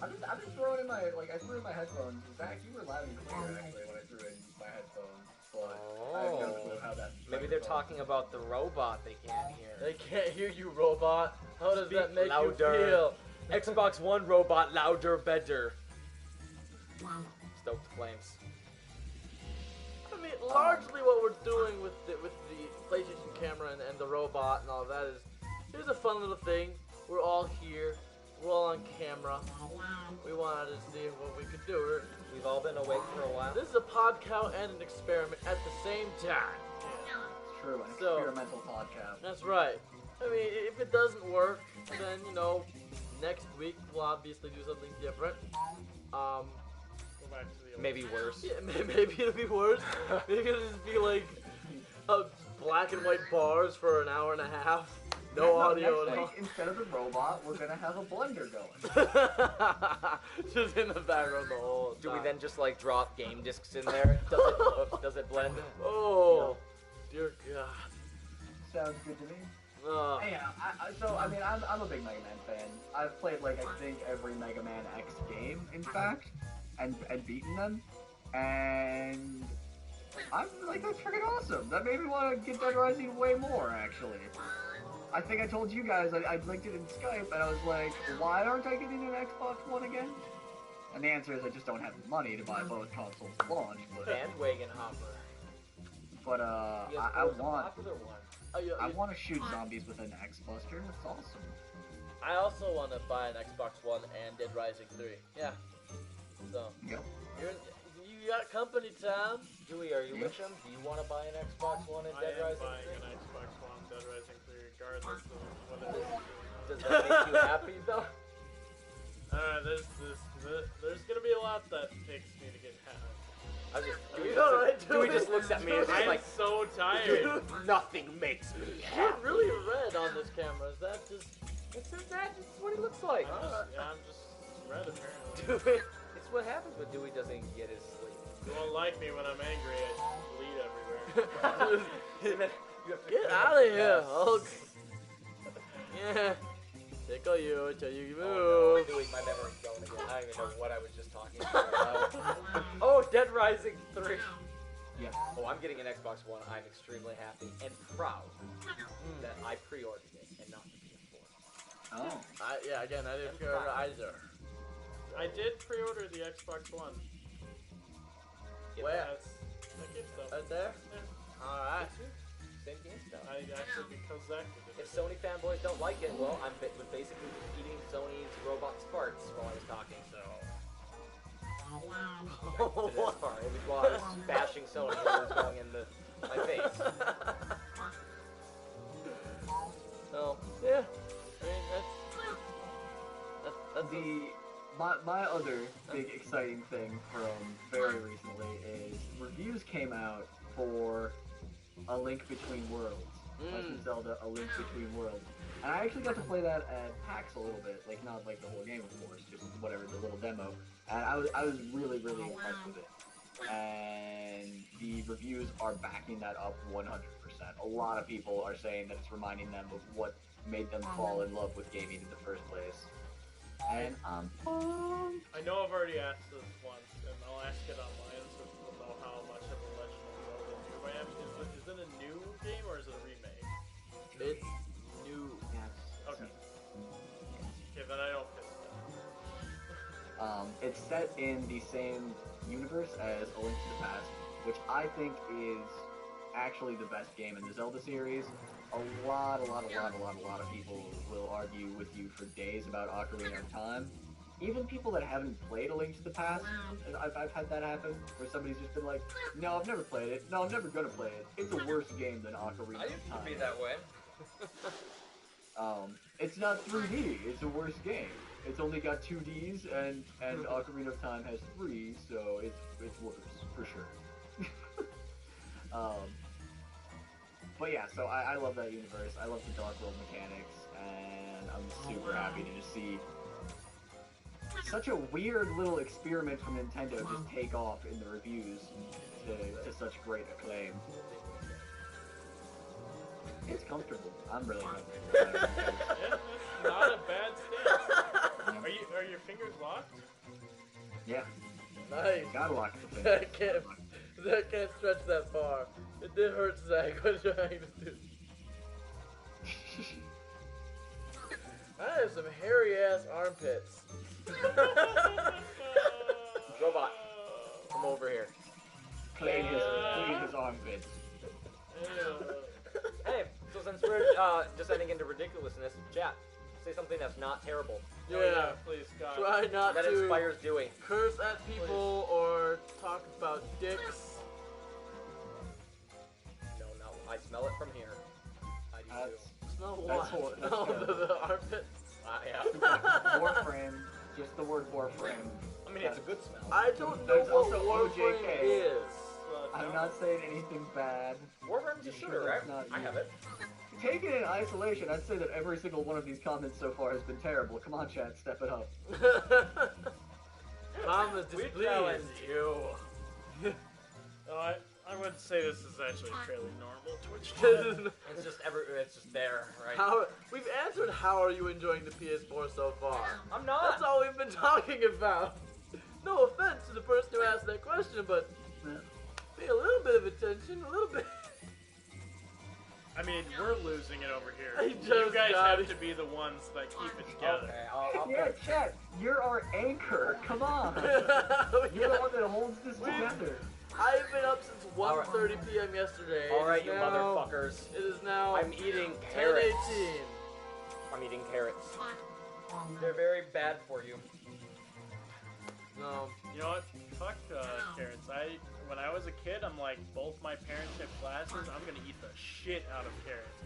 I've been throwing in my, like, I threw in my headphones. Zach, you were loud and clear, actually, when I threw in my headphones. But I have no clue how that... Maybe they're talking about the robot they can't hear. They can't hear you, robot. How does that make louder. you feel? Xbox One robot louder, better. Stoked flames. I mean, largely what we're doing with the PlayStation camera and the robot and all that is, here's a fun little thing. We're all here. We're all on camera. We wanted to see what we could do. We've all been awake for a while. This is a Podcow and an experiment at the same time. It's true, an So- experimental podcast. That's right. I mean, if it doesn't work, then, you know, next week we'll obviously do something different. Go back to the old Maybe worse. Yeah, maybe it'll be worse. Maybe it'll just be like black and white bars for an hour and a half. No audio next at all. week, instead of the robot, we're gonna have a blender going. Just in the background the whole time. Do we then just like drop game discs in there? Does it blend? Oh, dear God. Sounds good to me. Oh. Yeah, I mean, I'm a big Mega Man fan. I've played, like, I think every Mega Man X game, in fact, and beaten them, and I'm like, that's freaking awesome. That made me want to get Dead Rising way more, actually. I think I told you guys, I linked it in Skype, and I was like, why aren't I getting an Xbox One again? And the answer is I just don't have the money to buy both consoles at launch, but Bandwagon hopper. I want... Popular one. I want to shoot zombies with an X-Buster. That's awesome. I also want to buy an Xbox One and Dead Rising 3. Yeah. So, Yep. you got company, Tom. Dewey, are you with them? Do you want to buy an Xbox One and I Dead am Rising buying 3? an Xbox One, Dead Rising 3, regardless of what it is. Does that make you happy though? There's gonna be a lot that takes me to get happy. Dewey just looks at me and is I'm like, so tired. nothing makes me You're happy. really red on this camera. Is that just... It's what he looks like. I'm just red apparently. Dewey, it's what happens when Dewey doesn't get his sleep. You won't like me when I'm angry. I bleed everywhere. Get out of here, Hulk. Yeah. Tickle you until you Oh, move. no. Dewey, my memory's going again. I don't even know what I was just talking about. Oh, Dead Rising 3. Yes. Oh, I'm getting an Xbox One. I'm extremely happy and proud that I pre-ordered it and not the PS4. Oh. Yeah, again, I didn't pre-order either. I did pre-order the Xbox One. Where? That's, I get stuff. Right there? Yeah. Alright. same game stuff. Because Zach did If it. Sony fanboys don't like it, well, I'm basically just eating Sony's robot farts while I was talking, so... To this part, it was while I was bashing Sony, it was going in my face. So, yeah. I mean, that's my other big exciting thing from very recently is reviews came out for A Link Between Worlds. Legend of Zelda: A Link Between Worlds. And I actually got to play that at PAX a little bit, like not like the whole game of course, just whatever, the little demo. And I was really impressed with it. And the reviews are backing that up 100%. A lot of people are saying that it's reminding them of what made them fall in love with gaming in the first place. And I know I've already asked this once, and I'll ask it online so people know how much of a Legend of Zelda noob I am. Is it a new game or is it a remake? it's new. Okay. Okay, then I don't fit that. It's set in the same universe as A Link to the Past, which I think is actually the best game in the Zelda series. A lot of people will argue with you for days about Ocarina of Time. Even people that haven't played A Link to the Past, I've had that happen, where somebody's just been like, no, I've never played it, no, I'm never gonna play it. It's a worse game than Ocarina I of used Time. to be that way. It's not 3D, it's a worse game. It's only got 2Ds, and Ocarina of Time has 3, so it's worse, for sure. But yeah, so I love that universe, I love the Dark World mechanics, and I'm super happy to just see such a weird little experiment from Nintendo just take off in the reviews to such great acclaim. It's comfortable. I'm really comfortable. Yeah, that's not a bad stance. Are your fingers locked? Yeah, Nice. gotta lock the That fingers. can't stretch that far. It did hurt Zach. What you're trying to do? I have some hairy ass armpits. Robot, come over here. Clean his armpits. Hey, so since we're descending into ridiculousness, chat, say something that's not terrible. Yeah. Please, God. Try not That to inspires doing. curse at people or talk about dicks. No, I smell it from here. I do too. Smell That's what? what- that's No, terrible. the armpits. Yeah. Warframe, just the word Warframe. I mean, it's a good smell. I don't know There's what also Warframe OJK. is. I'm not saying anything bad. Warframe's a shooter, right? That's not I have it. Taken in isolation, I'd say that every single one of these comments so far has been terrible. Come on, chat, step it up. Mom is We displeased. challenge you. No, I would say this is actually fairly normal Twitch chat. It's just there, right? We've answered how are you enjoying the PS4 so far. I'm not. That's all we've been talking about. No offense to the person who asked that question, but pay a little bit of attention, a little bit. I mean, we're losing it over here. I You just guys got have it. to be the ones that keep it together. Okay, I'll Yeah, chat, you're our anchor. Come on. You're the one that holds this together. I've been up since 1:30 p.m. yesterday. Alright, It you is now- motherfuckers. It is now I'm eating carrots. 10:18. I'm eating carrots. They're very bad for you. No. You know what? Fuck carrots. When I was a kid, I'm like, both my parents have glasses. I'm gonna eat the shit out of carrots.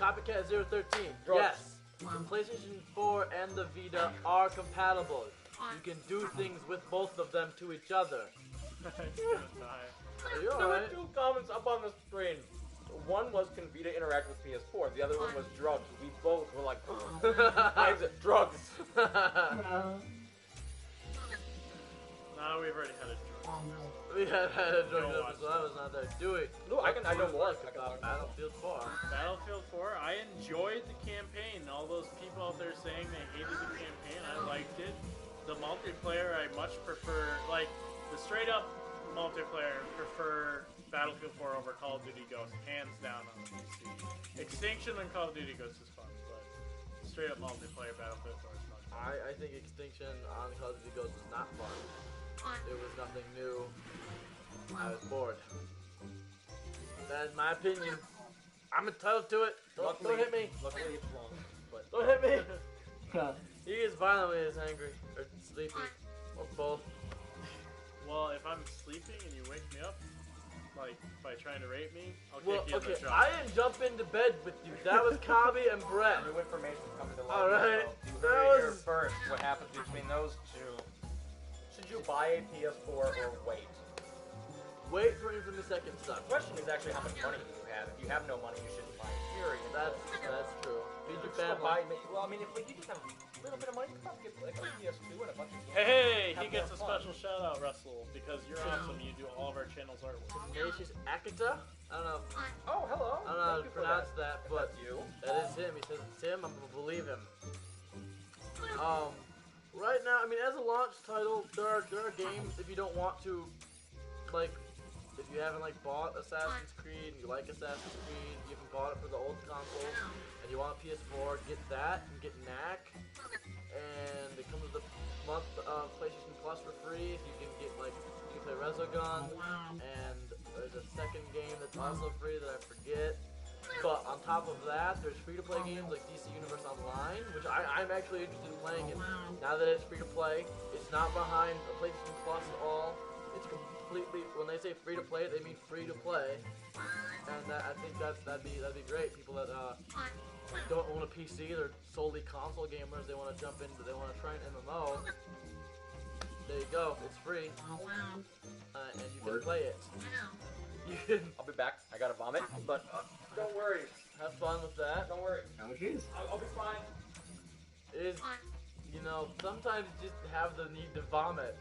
Copycat 013. Drugs. Yes. The PlayStation 4 and the Vita are compatible. You can do things with both of them to each other. I'm gonna die. Are you There were alright? 2 comments up on the screen. One was can Vita interact with PS4. The other one was drugs. We both were like, drugs. No, we've already had a drug. We had a drug Don't episode. I was not there. Do it. No, I know more. Like about Battlefield 4. Battlefield 4, I enjoyed the campaign. All those people out there saying they hated the campaign, I liked it. The multiplayer, I much prefer, like, the straight up multiplayer, prefer Battlefield 4 over Call of Duty Ghosts, hands down on PC. Extinction and Call of Duty Ghosts is fun, but straight up multiplayer Battlefield 4 is much fun. I think Extinction on Call of Duty Ghosts was not fun. It was nothing new. I was bored. That is my opinion. I'm entitled to it. Don't hit me. Luckily it's long, but Don't hit me. Huh. He is violently as angry or sleepy or both. Well, if I'm sleeping and you wake me up, like by trying to rape me, I'll Well, kick you in okay, the jaw. I didn't jump into bed with you. That was Kabi and Brett. new information's coming to light. Alright, So you that heard it here was- first. What happens between those two? Should you buy a PS4 or wait? Wait for Infamous Second Son. The question is actually how much money do you have. If you have no money, you shouldn't buy it. Period. That's true. Feed your Still family. well, I mean, if you just have a little bit of money, you can probably get like a PS2 and a bunch of games. Hey, Have he gets a more fun. special shout out, Russell, because you're awesome. You do all of our channel's artwork. Tenacious Akita? I don't know. Oh, hello. I don't know how Thank to you for pronounce that. that, but That's you. that is him. He says it's him. I'm gonna believe him. Right now, I mean, as a launch title, there are games if you don't want to, like, if you haven't like bought Assassin's Creed and you like Assassin's Creed, you haven't bought it for the old console, and you want a PS4, get that and get Knack, and it comes with a month of PlayStation Plus for free. If you can get like you can play Resogun, and there's a second game that's also free that I forget. But on top of that, there's free-to-play games like DC Universe Online, which I'm actually interested in playing. And now that it's free-to-play, it's not behind a PlayStation Plus at all. It's completely. When they say free-to-play, they mean free-to-play, and I think that'd be great. People that don't own a PC, they're solely console gamers. They want to jump into. They want to try an MMO. There you go. It's free, and you can play it. You can I'll be back. I gotta vomit, but don't worry. have fun with that. Don't worry. Oh, jeez. I'll be fine. It is, you know, sometimes you just have the need to vomit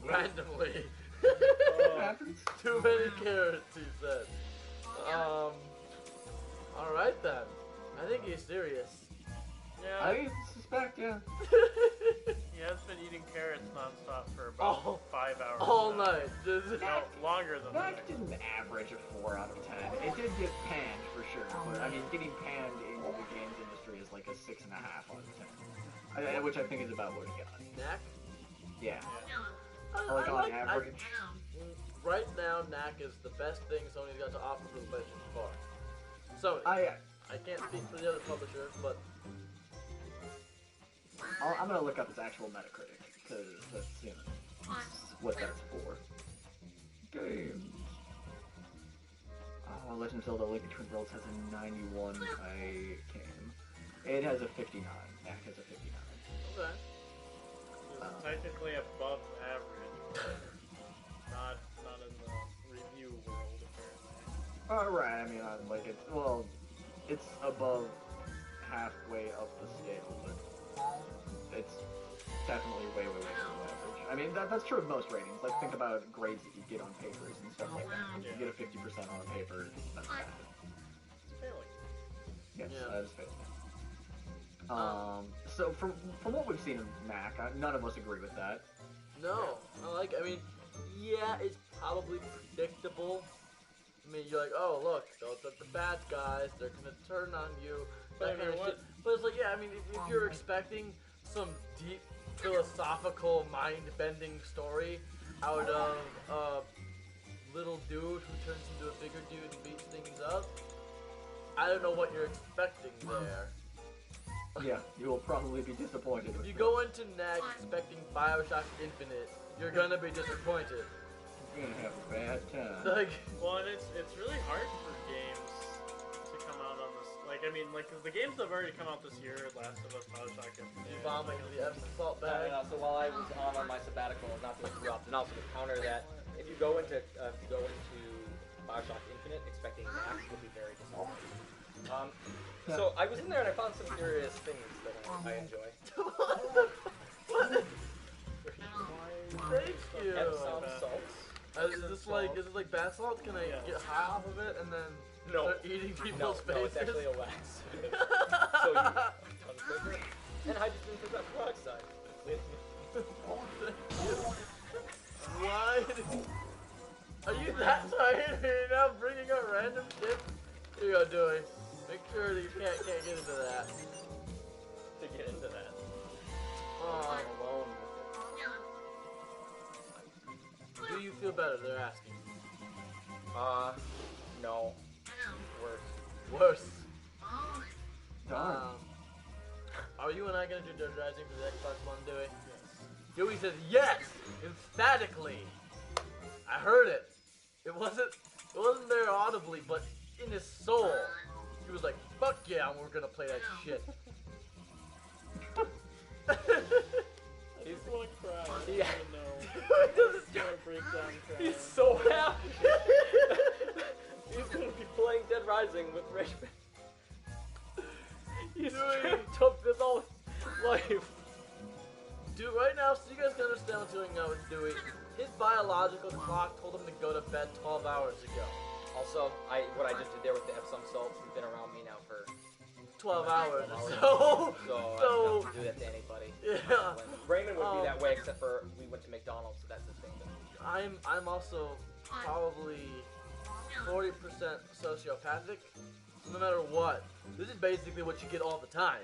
randomly. It happens. Too many carrots, he said. Alright then. I think he's serious. Yeah, I suspect, yeah. he has been eating carrots nonstop for about Oh, 5 hours. All now. night. Just, No, longer than that. Mac didn't average a 4 out of 10. It did get panned for sure, but I mean, getting panned in the games industry is like a 6.5 out of 10, which I think is about what he got. Knack? Yeah, I like on average. Right now, Knack is the best thing Sony's got to offer for the PlayStation 4. Sony. I can't speak for the other publishers, but I'm gonna look up its actual Metacritic because that's what that's for. Games. Legend of Zelda: Link Between Worlds has a 91 by Game. It has a 59. Knack has a 59. okay. It's technically above average, but not in the review world, apparently. Alright, I mean, it's above halfway up the scale, but it's definitely way below average. I mean, that's true of most ratings. Like, think about grades that you get on papers and stuff like that. If you get a 50% on a paper, that's bad. It's failing. Yes, Yeah. that is failing. So from what we've seen of Mac, none of us agree with that. No. I mean, yeah, it's probably predictable. I mean, you're like, oh, look, the bad guys, they're gonna turn on you, But I that kind mean, of shit. But it's like, yeah, I mean, if you're expecting some deep, philosophical, mind-bending story out of a little dude who turns into a bigger dude and beats things up, I don't know what you're expecting there. Yeah, you will probably be disappointed with If you this. go into Knack expecting Bioshock Infinite, you're gonna be disappointed. You're gonna have a bad time. Like, Well, and it's really hard for games to come out on this. Like, I mean, like, 'cause the games that have already come out this year, Last of Us, Bioshock Infinite. vomiting into the Epsom salt bag. So while I was on my sabbatical, not to interrupt, and also to counter that, if you go into Bioshock Infinite expecting Max, you'll be very disappointed. So I was in there and I found some curious things that I enjoy. Thank you. Epsom salts. Is this like bath salts? Can I get high off of it and then No. start eating No, people's no, it's faces? actually a wax. So you a ton quicker. And hydrogen peroxide. Why? Are you that tired? Are you now bringing up random shit? Here you go, Dewey. Make sure that you can't get into that. To get into that. Oh. I'm alone with Do you feel better? They're asking. it. No. Worse. Worse. Darn. Are you and I gonna do Dead Rising for the Xbox One, Dewey? Yes. Dewey says yes, emphatically. I heard it. It wasn't there audibly, but in his soul, he was like, "Fuck yeah, we're gonna play that shit." He's gonna cry. Yeah. He's gonna break down crying. He's so happy. He's gonna be playing Dead Rising with Richmond. He's dreamt up this all his life. Dude, right now, so you guys can understand what's going on with Dewey. His biological clock told him to go to bed 12 hours ago. Also, what I just did there with the Epsom salts, you've been around me now for 12 hours. So So, I don't do that to anybody. yeah. Raymond would be that way, except for we went to McDonald's, so that's his thing. I'm also probably 40% sociopathic. So no matter what, this is basically what you get all the time,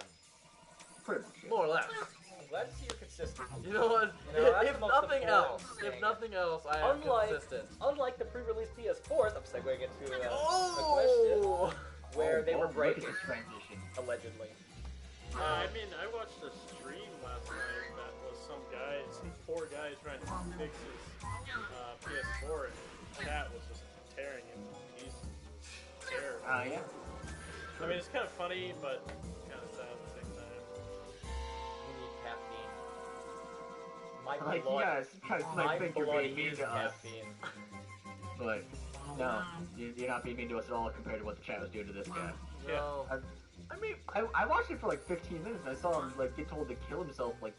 Pretty much. Yeah. more or less. I'm glad to see you're consistent. You know what? You know, that's if the most nothing important else, thing. if nothing else, I am consistent. Unlike the pre-release PS4s, I'm segueing into a question, Oh! where they were Look at breaking, this transition. allegedly. I mean, I watched a stream last night that was some poor guy trying to fix his PS4, and the chat was just tearing him. He's terrible. Yeah. I mean, it's kind of funny, but kind of sad at the same time. You need caffeine. My Like, blood, yeah, it's kind of my like think you're blood being mean is to us, caffeine. but no, you're not being mean to us at all compared to what the chat was doing to this guy. No. I mean, I watched it for like 15 minutes and I saw him like get told to kill himself like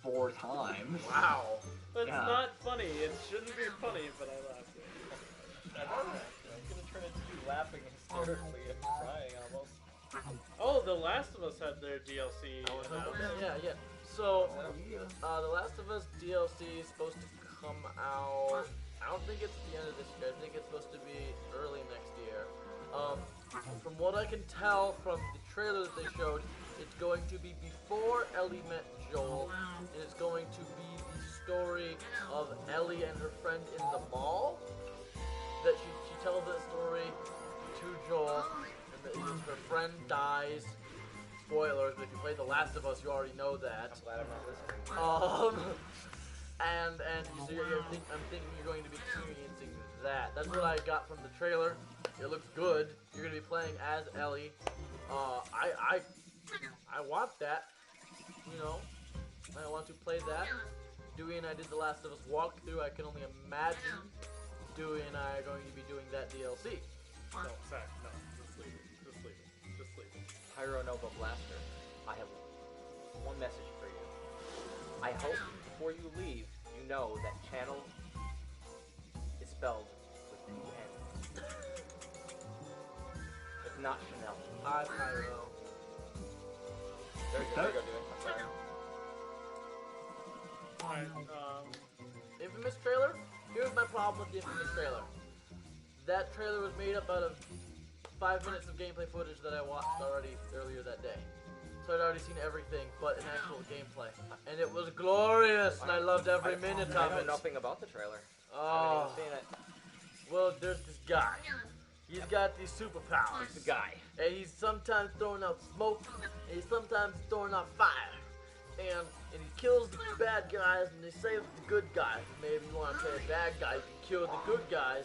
4 times. Wow. That's Yeah. not funny. It shouldn't be funny, but I laughed at it. I'm gonna turn into you laughing hysterically and crying almost. Oh, The Last of Us had their DLC. announced. Yeah. So, The Last of Us DLC is supposed to come out. I don't think it's at the end of this year. I think it's supposed to be early next year. From what I can tell from the trailer that they showed, it's going to be before Ellie met Joel, and it's going to be the story of Ellie and her friend in the mall. That she tells that story to Joel, and that her friend dies. Spoilers, but if you play The Last of Us, you already know that. I'm glad I'm not listening. And so I'm thinking you're going to be experiencing that. That's what I got from the trailer. It looks good. You're going to be playing as Ellie. I want that. You know, I want to play that. Dewey and I did The Last of Us walkthrough. I can only imagine Dewey and I are going to be doing that DLC. No, Zach, no. Just leave it. Just leave it. Just leave it. Pyro Nova Blaster, I have one message for you. I hope before you leave, you know that channel is spelled with 2 N's. It's not Chanel. Hi, Pyro. There you go, dude. I'm sorry. Alright, Infamous trailer? Here's my problem with the Infamous trailer. That trailer was made up out of 5 minutes of gameplay footage that I watched already earlier that day. So I'd already seen everything but an actual gameplay. And it was glorious, and I loved every minute I of know it. nothing about the trailer. I Oh, haven't even seen it. well, there's this guy. He's got these superpowers. The guy. And he's sometimes throwing out smoke, and he's sometimes throwing out fire. And he kills the bad guys, and he saves the good guys. Maybe you want to play a bad guy, you can kill the good guys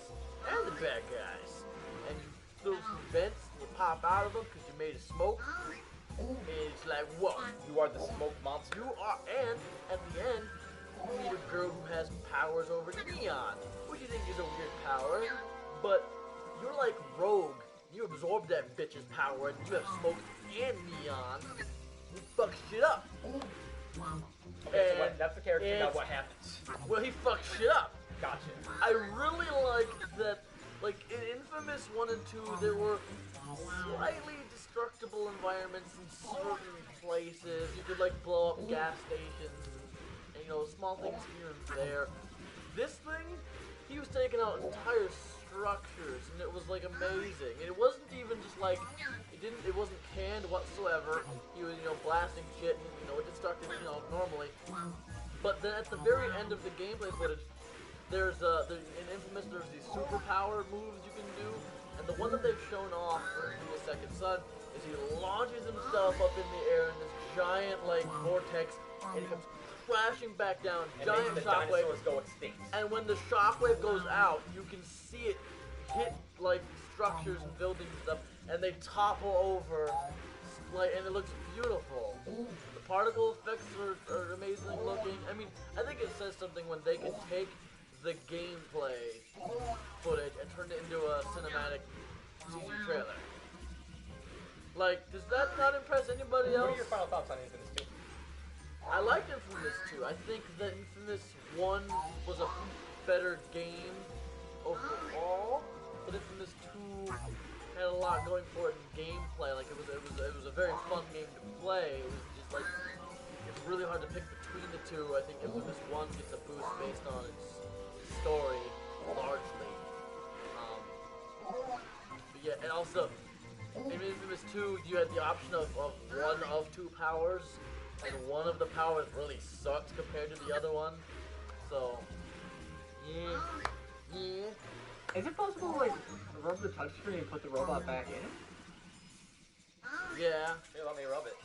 and the bad guys. And you throw some vents, and you pop out of them because you made a smoke. And it's like, whoa. You are the smoke monster. You are, and at the end, you meet a girl who has powers over neon, which you think is a weird power, but you're like Rogue. You absorb that bitch's power, and you have smoke and neon. You fuck shit up. Okay, so that's the character. Now it's- what happens? Well, he fucks shit up. Gotcha. I really liked that, like, in Infamous 1 and 2, there were slightly destructible environments in certain places. You could, like, blow up gas stations and, you know, small things here and there. This thing, he was taking out entire structures, and it was, like, amazing. And it wasn't even just, like, it wasn't canned whatsoever. He was, you know, blasting shit, and, you know, it destructed, you know, normally. But then at the very end of the gameplay footage, in Infamous, there's these superpower moves you can do, And the one that they've shown off for the Second Son is he launches himself up in the air in this giant like vortex, and he comes crashing back down. And Giant makes the shockwave. dinosaurs go extinct. And when the shockwave goes out, you can see it hit like structures and buildings and stuff, and they topple over, like, and it looks beautiful. The particle effects are amazing looking. I mean, I think it says something when they can take the gameplay footage and turn it into a cinematic CG trailer. Like, does that not impress anybody What else? are your final thoughts on Infamous 2? I liked Infamous 2. I think that Infamous 1 was a better game overall, but Infamous 2 had a lot going for it in gameplay. Like it was a very fun game to play. It was just like it's really hard to pick between the two. I think Infamous 1 gets a boost based on its story largely. But yeah, and also in Infamous 2, you had the option of one of two powers. And one of the powers really sucks compared to the other one. So, yeah. Is it possible to, like, rub the touchscreen and put the robot back in it? Yeah. Here, let me rub it.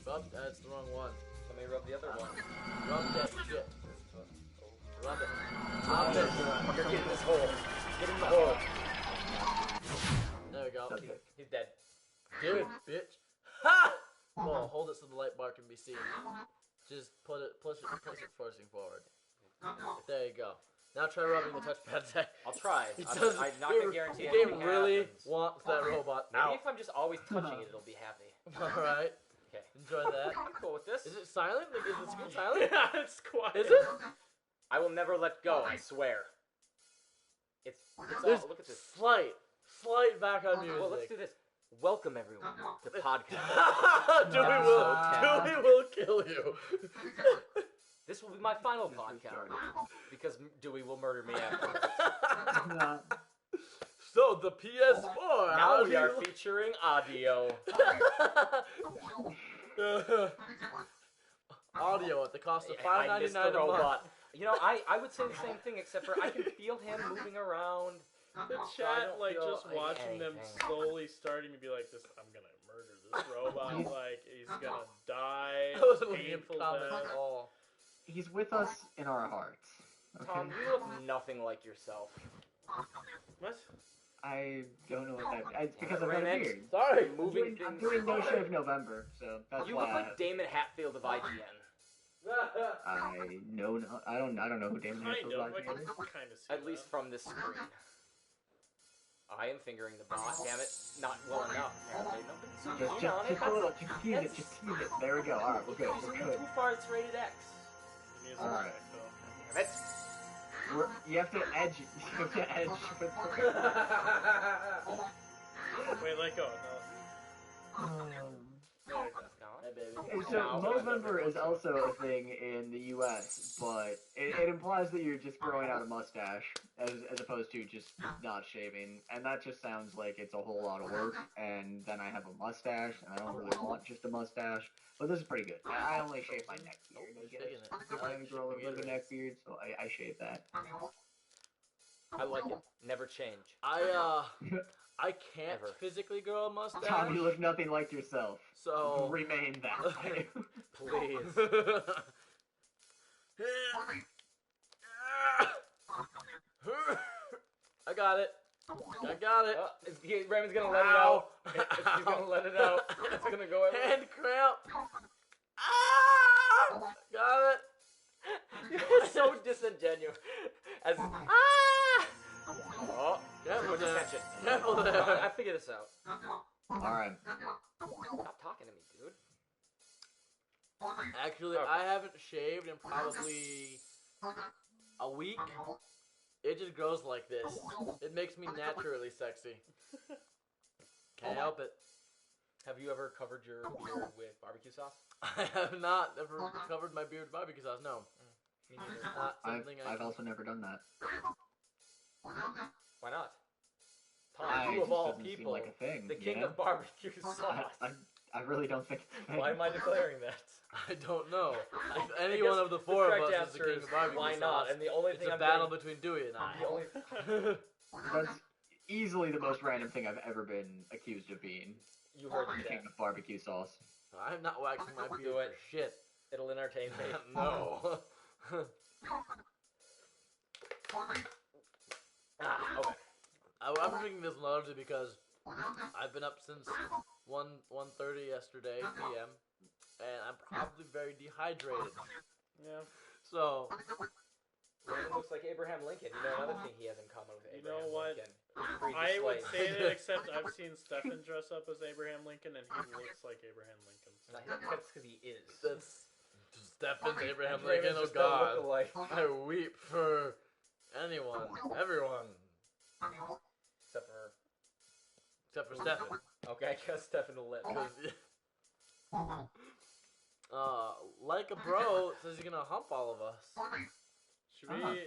That's the wrong one. Let me rub the other one. Rub that shit. Rub it. Rub Rub it. it. You're getting this hole. Get in the hole. There we go. Okay. He's dead. Dude, bitch. Ha! Well, hold it so the light bar can be seen. Just place it facing forward. There you go. Now try rubbing the touchpad. I'll try. He I'm does- not gonna guarantee The anything game really happens. wants that robot Maybe out. if I'm just always touching it, it'll be happy. Alright. Okay. Enjoy that. I'm cool with this. Is it silent? Like, is the screen silent? Yeah, it's quiet. Is it? I will never let go, I swear. It's There's all, look at this. slight background music. Well, let's do this. Welcome everyone to Podcow. Dewey will kill you. This will be my final podcast because Dewey will murder me afterwards. So the PS4. Now we are featuring audio. Audio at the cost of I missed the $5.99 a month. robot. You know, I would say the same thing, except for I can feel him moving around. The So I chat, don't like, feel just like watching them anything. slowly starting to be like, "This, I'm gonna murder this robot. Like, he's gonna die. That wasn't a Painful comment death." at all. He's with us in our hearts. Okay? Tom, you look nothing like yourself. What? I don't know what that. It's because I've got a Raymond? beard. Sorry. Moving I'm things. doing No Shave November, so that's You why look like Damon Hatfield of IGN. I know. I don't know who Damon Kind Hatfield of. I is. can kind of see At least from this screen. I am fingering the bot. Damn it, not well enough. Apparently, nothing's Just on it. a little. Just tease it. Just tease it. There we go. All right, we're good. We're good. Too far. It's rated X. Alright. Damn it. You have to edge. You have to edge with. Wait, let go. No. There it goes. Hey, baby. And so Movember is also a thing in the U.S., but it implies that you're just growing out a mustache as opposed to just not shaving, and that just sounds like it's a whole lot of work. And then I have a mustache, and I don't really want just a mustache. But this is pretty good. I only shave my neck beard. I guess. I grow a little bit of a neck beard, so I shave that. I like it. Never change. I can't Ever. physically grow a mustache. Tom, you look nothing like yourself. So Remain that way. Please. I got it. Raymond's gonna let it out. He's gonna let it out. It's gonna go everywhere. Hand cramp. Ah! Got it. You're so disingenuous. As oh, Careful there. attention. Careful there. I figured this out. Alright. Stop talking to me, dude. Actually, Okay. I haven't shaved in probably a week. It just grows like this. It makes me naturally sexy. Can't help it. Have you ever covered your beard with barbecue sauce? I have not ever covered my beard with barbecue sauce. No. Me neither. Not something I've also never done that. Why not? Tom, I you of just all doesn't seem people, like a thing, the king you know? of barbecue sauce. I really don't think it's a thing. Why am I declaring that? I don't know. If I any guess one of the the four of correct us is the answer king of barbecue why sauce, not? And the only it's thing a I'm battle getting, between Dewey and the I. only That's, easily the most random thing I've ever been accused of being. You heard the King chat. of barbecue sauce. I'm not waxing my Do beard it. for shit. It'll entertain me. No. Okay. I'm drinking this largely because I've been up since 1:30 yesterday p.m. and I'm probably very dehydrated. Yeah. So Raymond looks like Abraham Lincoln. You know another thing he has in common with You Abraham know what? Lincoln. He freed the I would slaves. say that, except I've seen Stefan dress up as Abraham Lincoln, and he looks like Abraham Lincoln. So. That's because he is. that's Stephen's Abraham Raymond's Lincoln. Oh just don't God, look alike. I weep for anyone, everyone, Except for except for Stephen. okay, because Stefan will live. 'Cause, like a bro says he's gonna hump all of us. Should we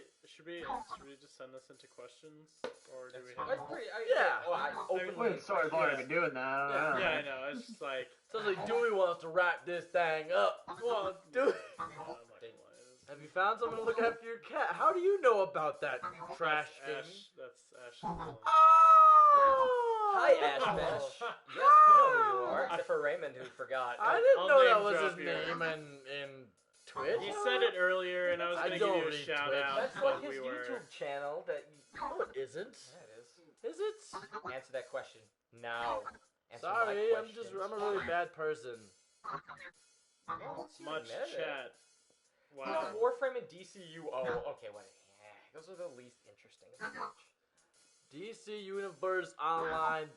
just send this into questions, or do we have? That's pretty. Yeah. Well, I openly. Wait, sorry, I've already been doing that. I don't know. Yeah, I know. It's just like, Sounds like Dewey wants to wrap this thing up. well, Dewey, I'm not gonna lie, it's- have you found someone to look after your cat? How do you know about that trash that's thing? Ash. Dillon. Oh! Hi, Ash Mesh. Yes, we know who you are. Except for Raymond, who forgot. I didn't I'll know that name was drop his you. name in Twitch. He said it earlier, and I was I gonna give don't you a read shout Twitch. out, That's but like his we were. YouTube channel. That. No, it isn't. Yeah, it is. Is it? Answer that question now. Answer Sorry, my I'm a really bad person. Much chat. Wow. Wow. Warframe and DCUO. Okay, what? Yeah, those are the least interesting of the bunch. DC Universe Online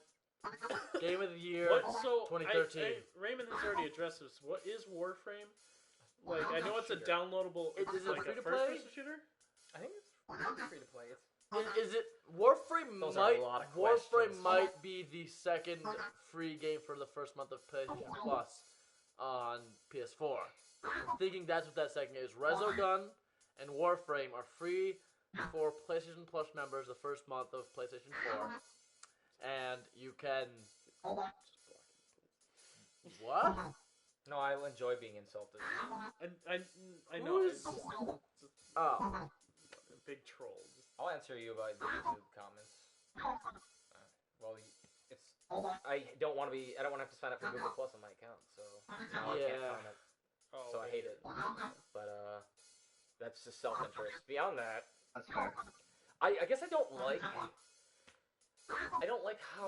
Game of the Year. What? So 2013. Raymond has already addressed this. What is Warframe? Like, I know it's a Shooter. downloadable. Is it like free a to first-person play? shooter. I think it's free to play. It's Is it Warframe? Those are a lot of Warframe questions. might be the second free game for the first month of PlayStation Plus on PS4. I'm thinking that's what that second is. Resogun and Warframe are free for PlayStation Plus members the first month of PlayStation 4, and you can what? no, I enjoy being insulted. I know. Who It's is- just Oh, a big troll. Just, I'll answer you about the YouTube comments. Well, it's I don't want to have to sign up for Google Plus on my account, so now I can't Yeah. comment. oh, So I hate it. But that's just self-interest. Beyond that, That's fair. I guess I don't like how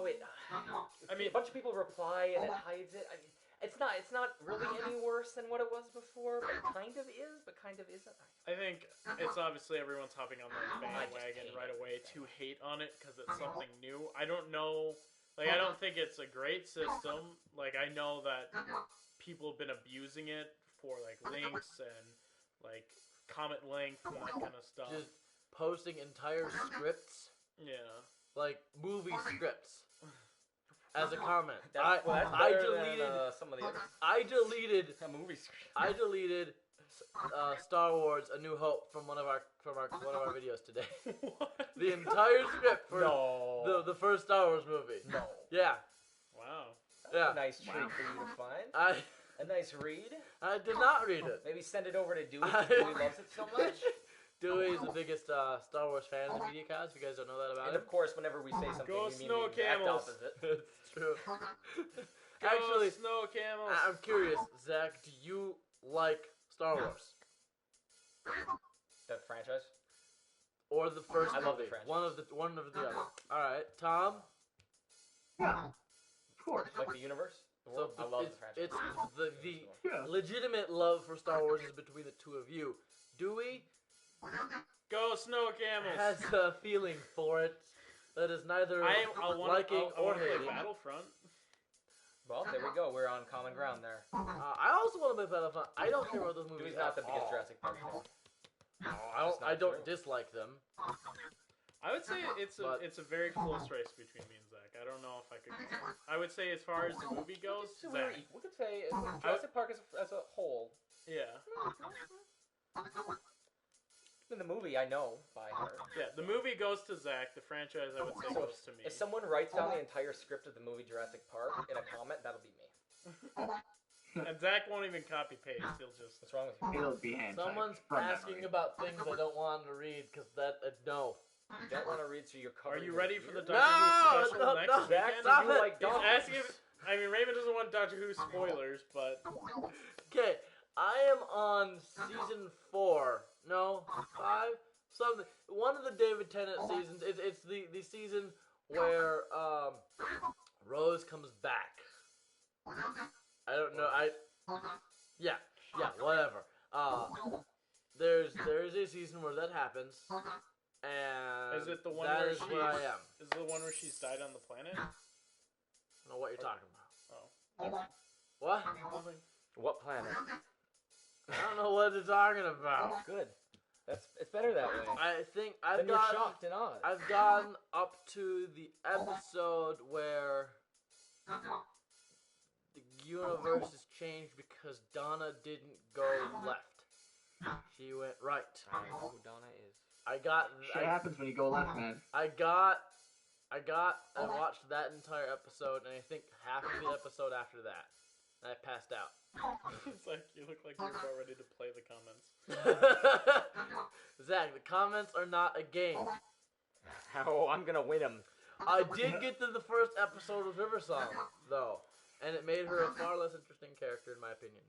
it. I mean- a bunch of people reply and it hides it. I mean, it's not really any worse than what it was before, but it kind of is, but kind of isn't. I think it's obviously everyone's hopping on the I just bandwagon hate right it. away to hate on it because it's something new. I don't know. Like, I don't think it's a great system. Like, I know that people have been abusing it for, like, links and, like, comment length and that kind of stuff. just posting entire scripts, Yeah. like movie scripts, as a comment. That's I better deleted. than, some of the others. I deleted. A movie script. I deleted Star Wars: A New Hope from one of our videos today. What? The entire script for No. the first Star Wars movie. No. Yeah, Wow. That's Yeah. a nice treat for you to find. A nice read. I did not read it. Maybe send it over to Dewey. 'Cause Dewey loves it so much. Dewey is the biggest Star Wars fan in the media cast. If you guys don't know that about And him. of course, whenever we say something, Go we mean snow the exact camels. opposite. It's true. Go Actually, snow camels. I'm curious, Zach. Do you like Star Wars The franchise. or the first I love the movie? franchise. One of the other. All right, Tom. Yeah. Of course. Like the universe. The So world. I love the it's franchise. the Yeah. legitimate love for Star Wars is between the two of you. Dewey Go snow camels. has a feeling for it that is neither liking I or want to play hating. Battlefront. Well, there we go. We're on common ground there. I also want to play Battlefront. I don't care about those movies. Dewey's not the at biggest all. Jurassic Park fan. No, That's not I don't true. dislike them. I would say it's But- a very close race between me and Zach. I don't know if I could. I would say as far as the movie goes, So Zach. we could say Jurassic Park as a whole. Yeah, In the movie, I know by heart. yeah. The movie goes to Zach. The franchise, I would say, So goes to me. If someone writes down the entire script of the movie Jurassic Park in a comment, that'll be me. And Zach won't even copy paste. He'll just. What's wrong with you? It'll be hand Someone's typed from asking memory. about things I don't want to read because that no. You don't want to read so you're Are covering you your ready for the ears? Doctor Who special no, next no, weekend? stop You it. like He's dogs. asking if, I mean, Raven doesn't want Doctor Who spoilers, but Okay, I am on season 4. No, 5? Something. One of the David Tennant seasons. It's the season where Rose comes back. I don't know. Yeah, whatever. There is a season where that happens, and is it the one that where is where I am. Is it the one where she's died on the planet? I don't know what you're talking about. Oh, What? nothing. What planet? I don't know what you're talking about. Good. It's better that way. I think Then you're shocked and odd. I've gotten up to the episode where the universe has changed because Donna didn't go left. She went right. I don't know who Donna is. Shit happens when you go left, man. I watched that entire episode, and I think half of the episode after that, and I passed out. It's like you look like you're about ready to play the comments. Zach, the comments are not a game. How I'm gonna win him. I did get to the first episode of River Song, though, and it made her a far less interesting character, in my opinion.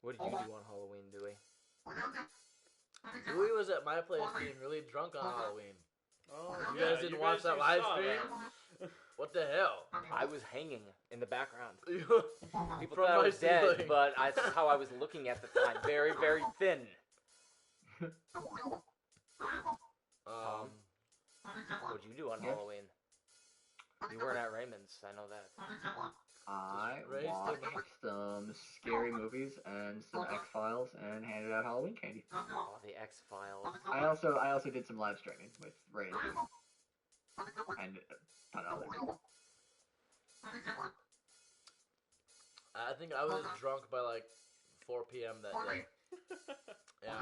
What did you do on Halloween, Dewey? Dewey was at my place being really drunk on Halloween. Oh, You guys didn't watch that live stream? What the hell? I was hanging in the background. People People thought I was dead, ceiling. but that's how I was looking at the time. Very, very thin. What'd you do on Halloween? You weren't at Raymond's, I know that. I Raised watched him. some scary movies and some X-Files and handed out Halloween candy. Oh, the X-Files. I also did some live streaming with Ray and Judy. And a ton of other people. I think I was drunk by like 4 p.m. that day. Yeah.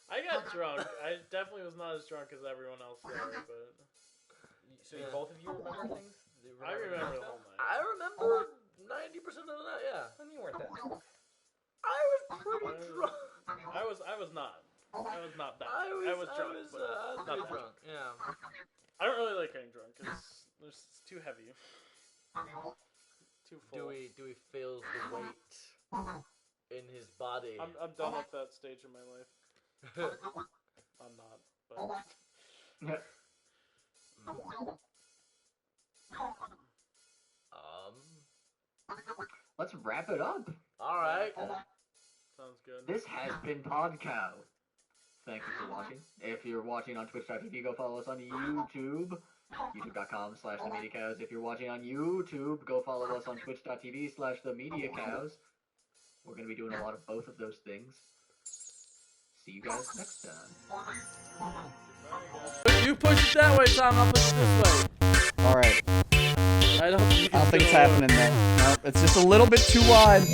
I got drunk. I definitely was not as drunk as everyone else there, but So both of you remember things? Do you I remember the stuff? whole night. I remember 90% of that, yeah. Then you weren't that drunk. I was pretty drunk. I was not. I was not that. I was drunk, I was but not pretty that drunk, yeah. I don't really like getting drunk because it's too heavy. Too full. Dewey feels the weight in his body. I'm done with that stage in my life. I'm not, but Let's wrap it up. Alright. sounds good. This has been Podcow. Thank you for watching. If you're watching on twitch.tv, go follow us on YouTube. YouTube.com/TheMediaCows. If you're watching on YouTube, go follow us on twitch.tv/TheMediaCows. We're going to be doing a lot of both of those things. See you guys next time. You push it that way, Tom. I'll push it this way. Alright. I don't think I don't think it's happening though. Nope, it's just a little bit too wide.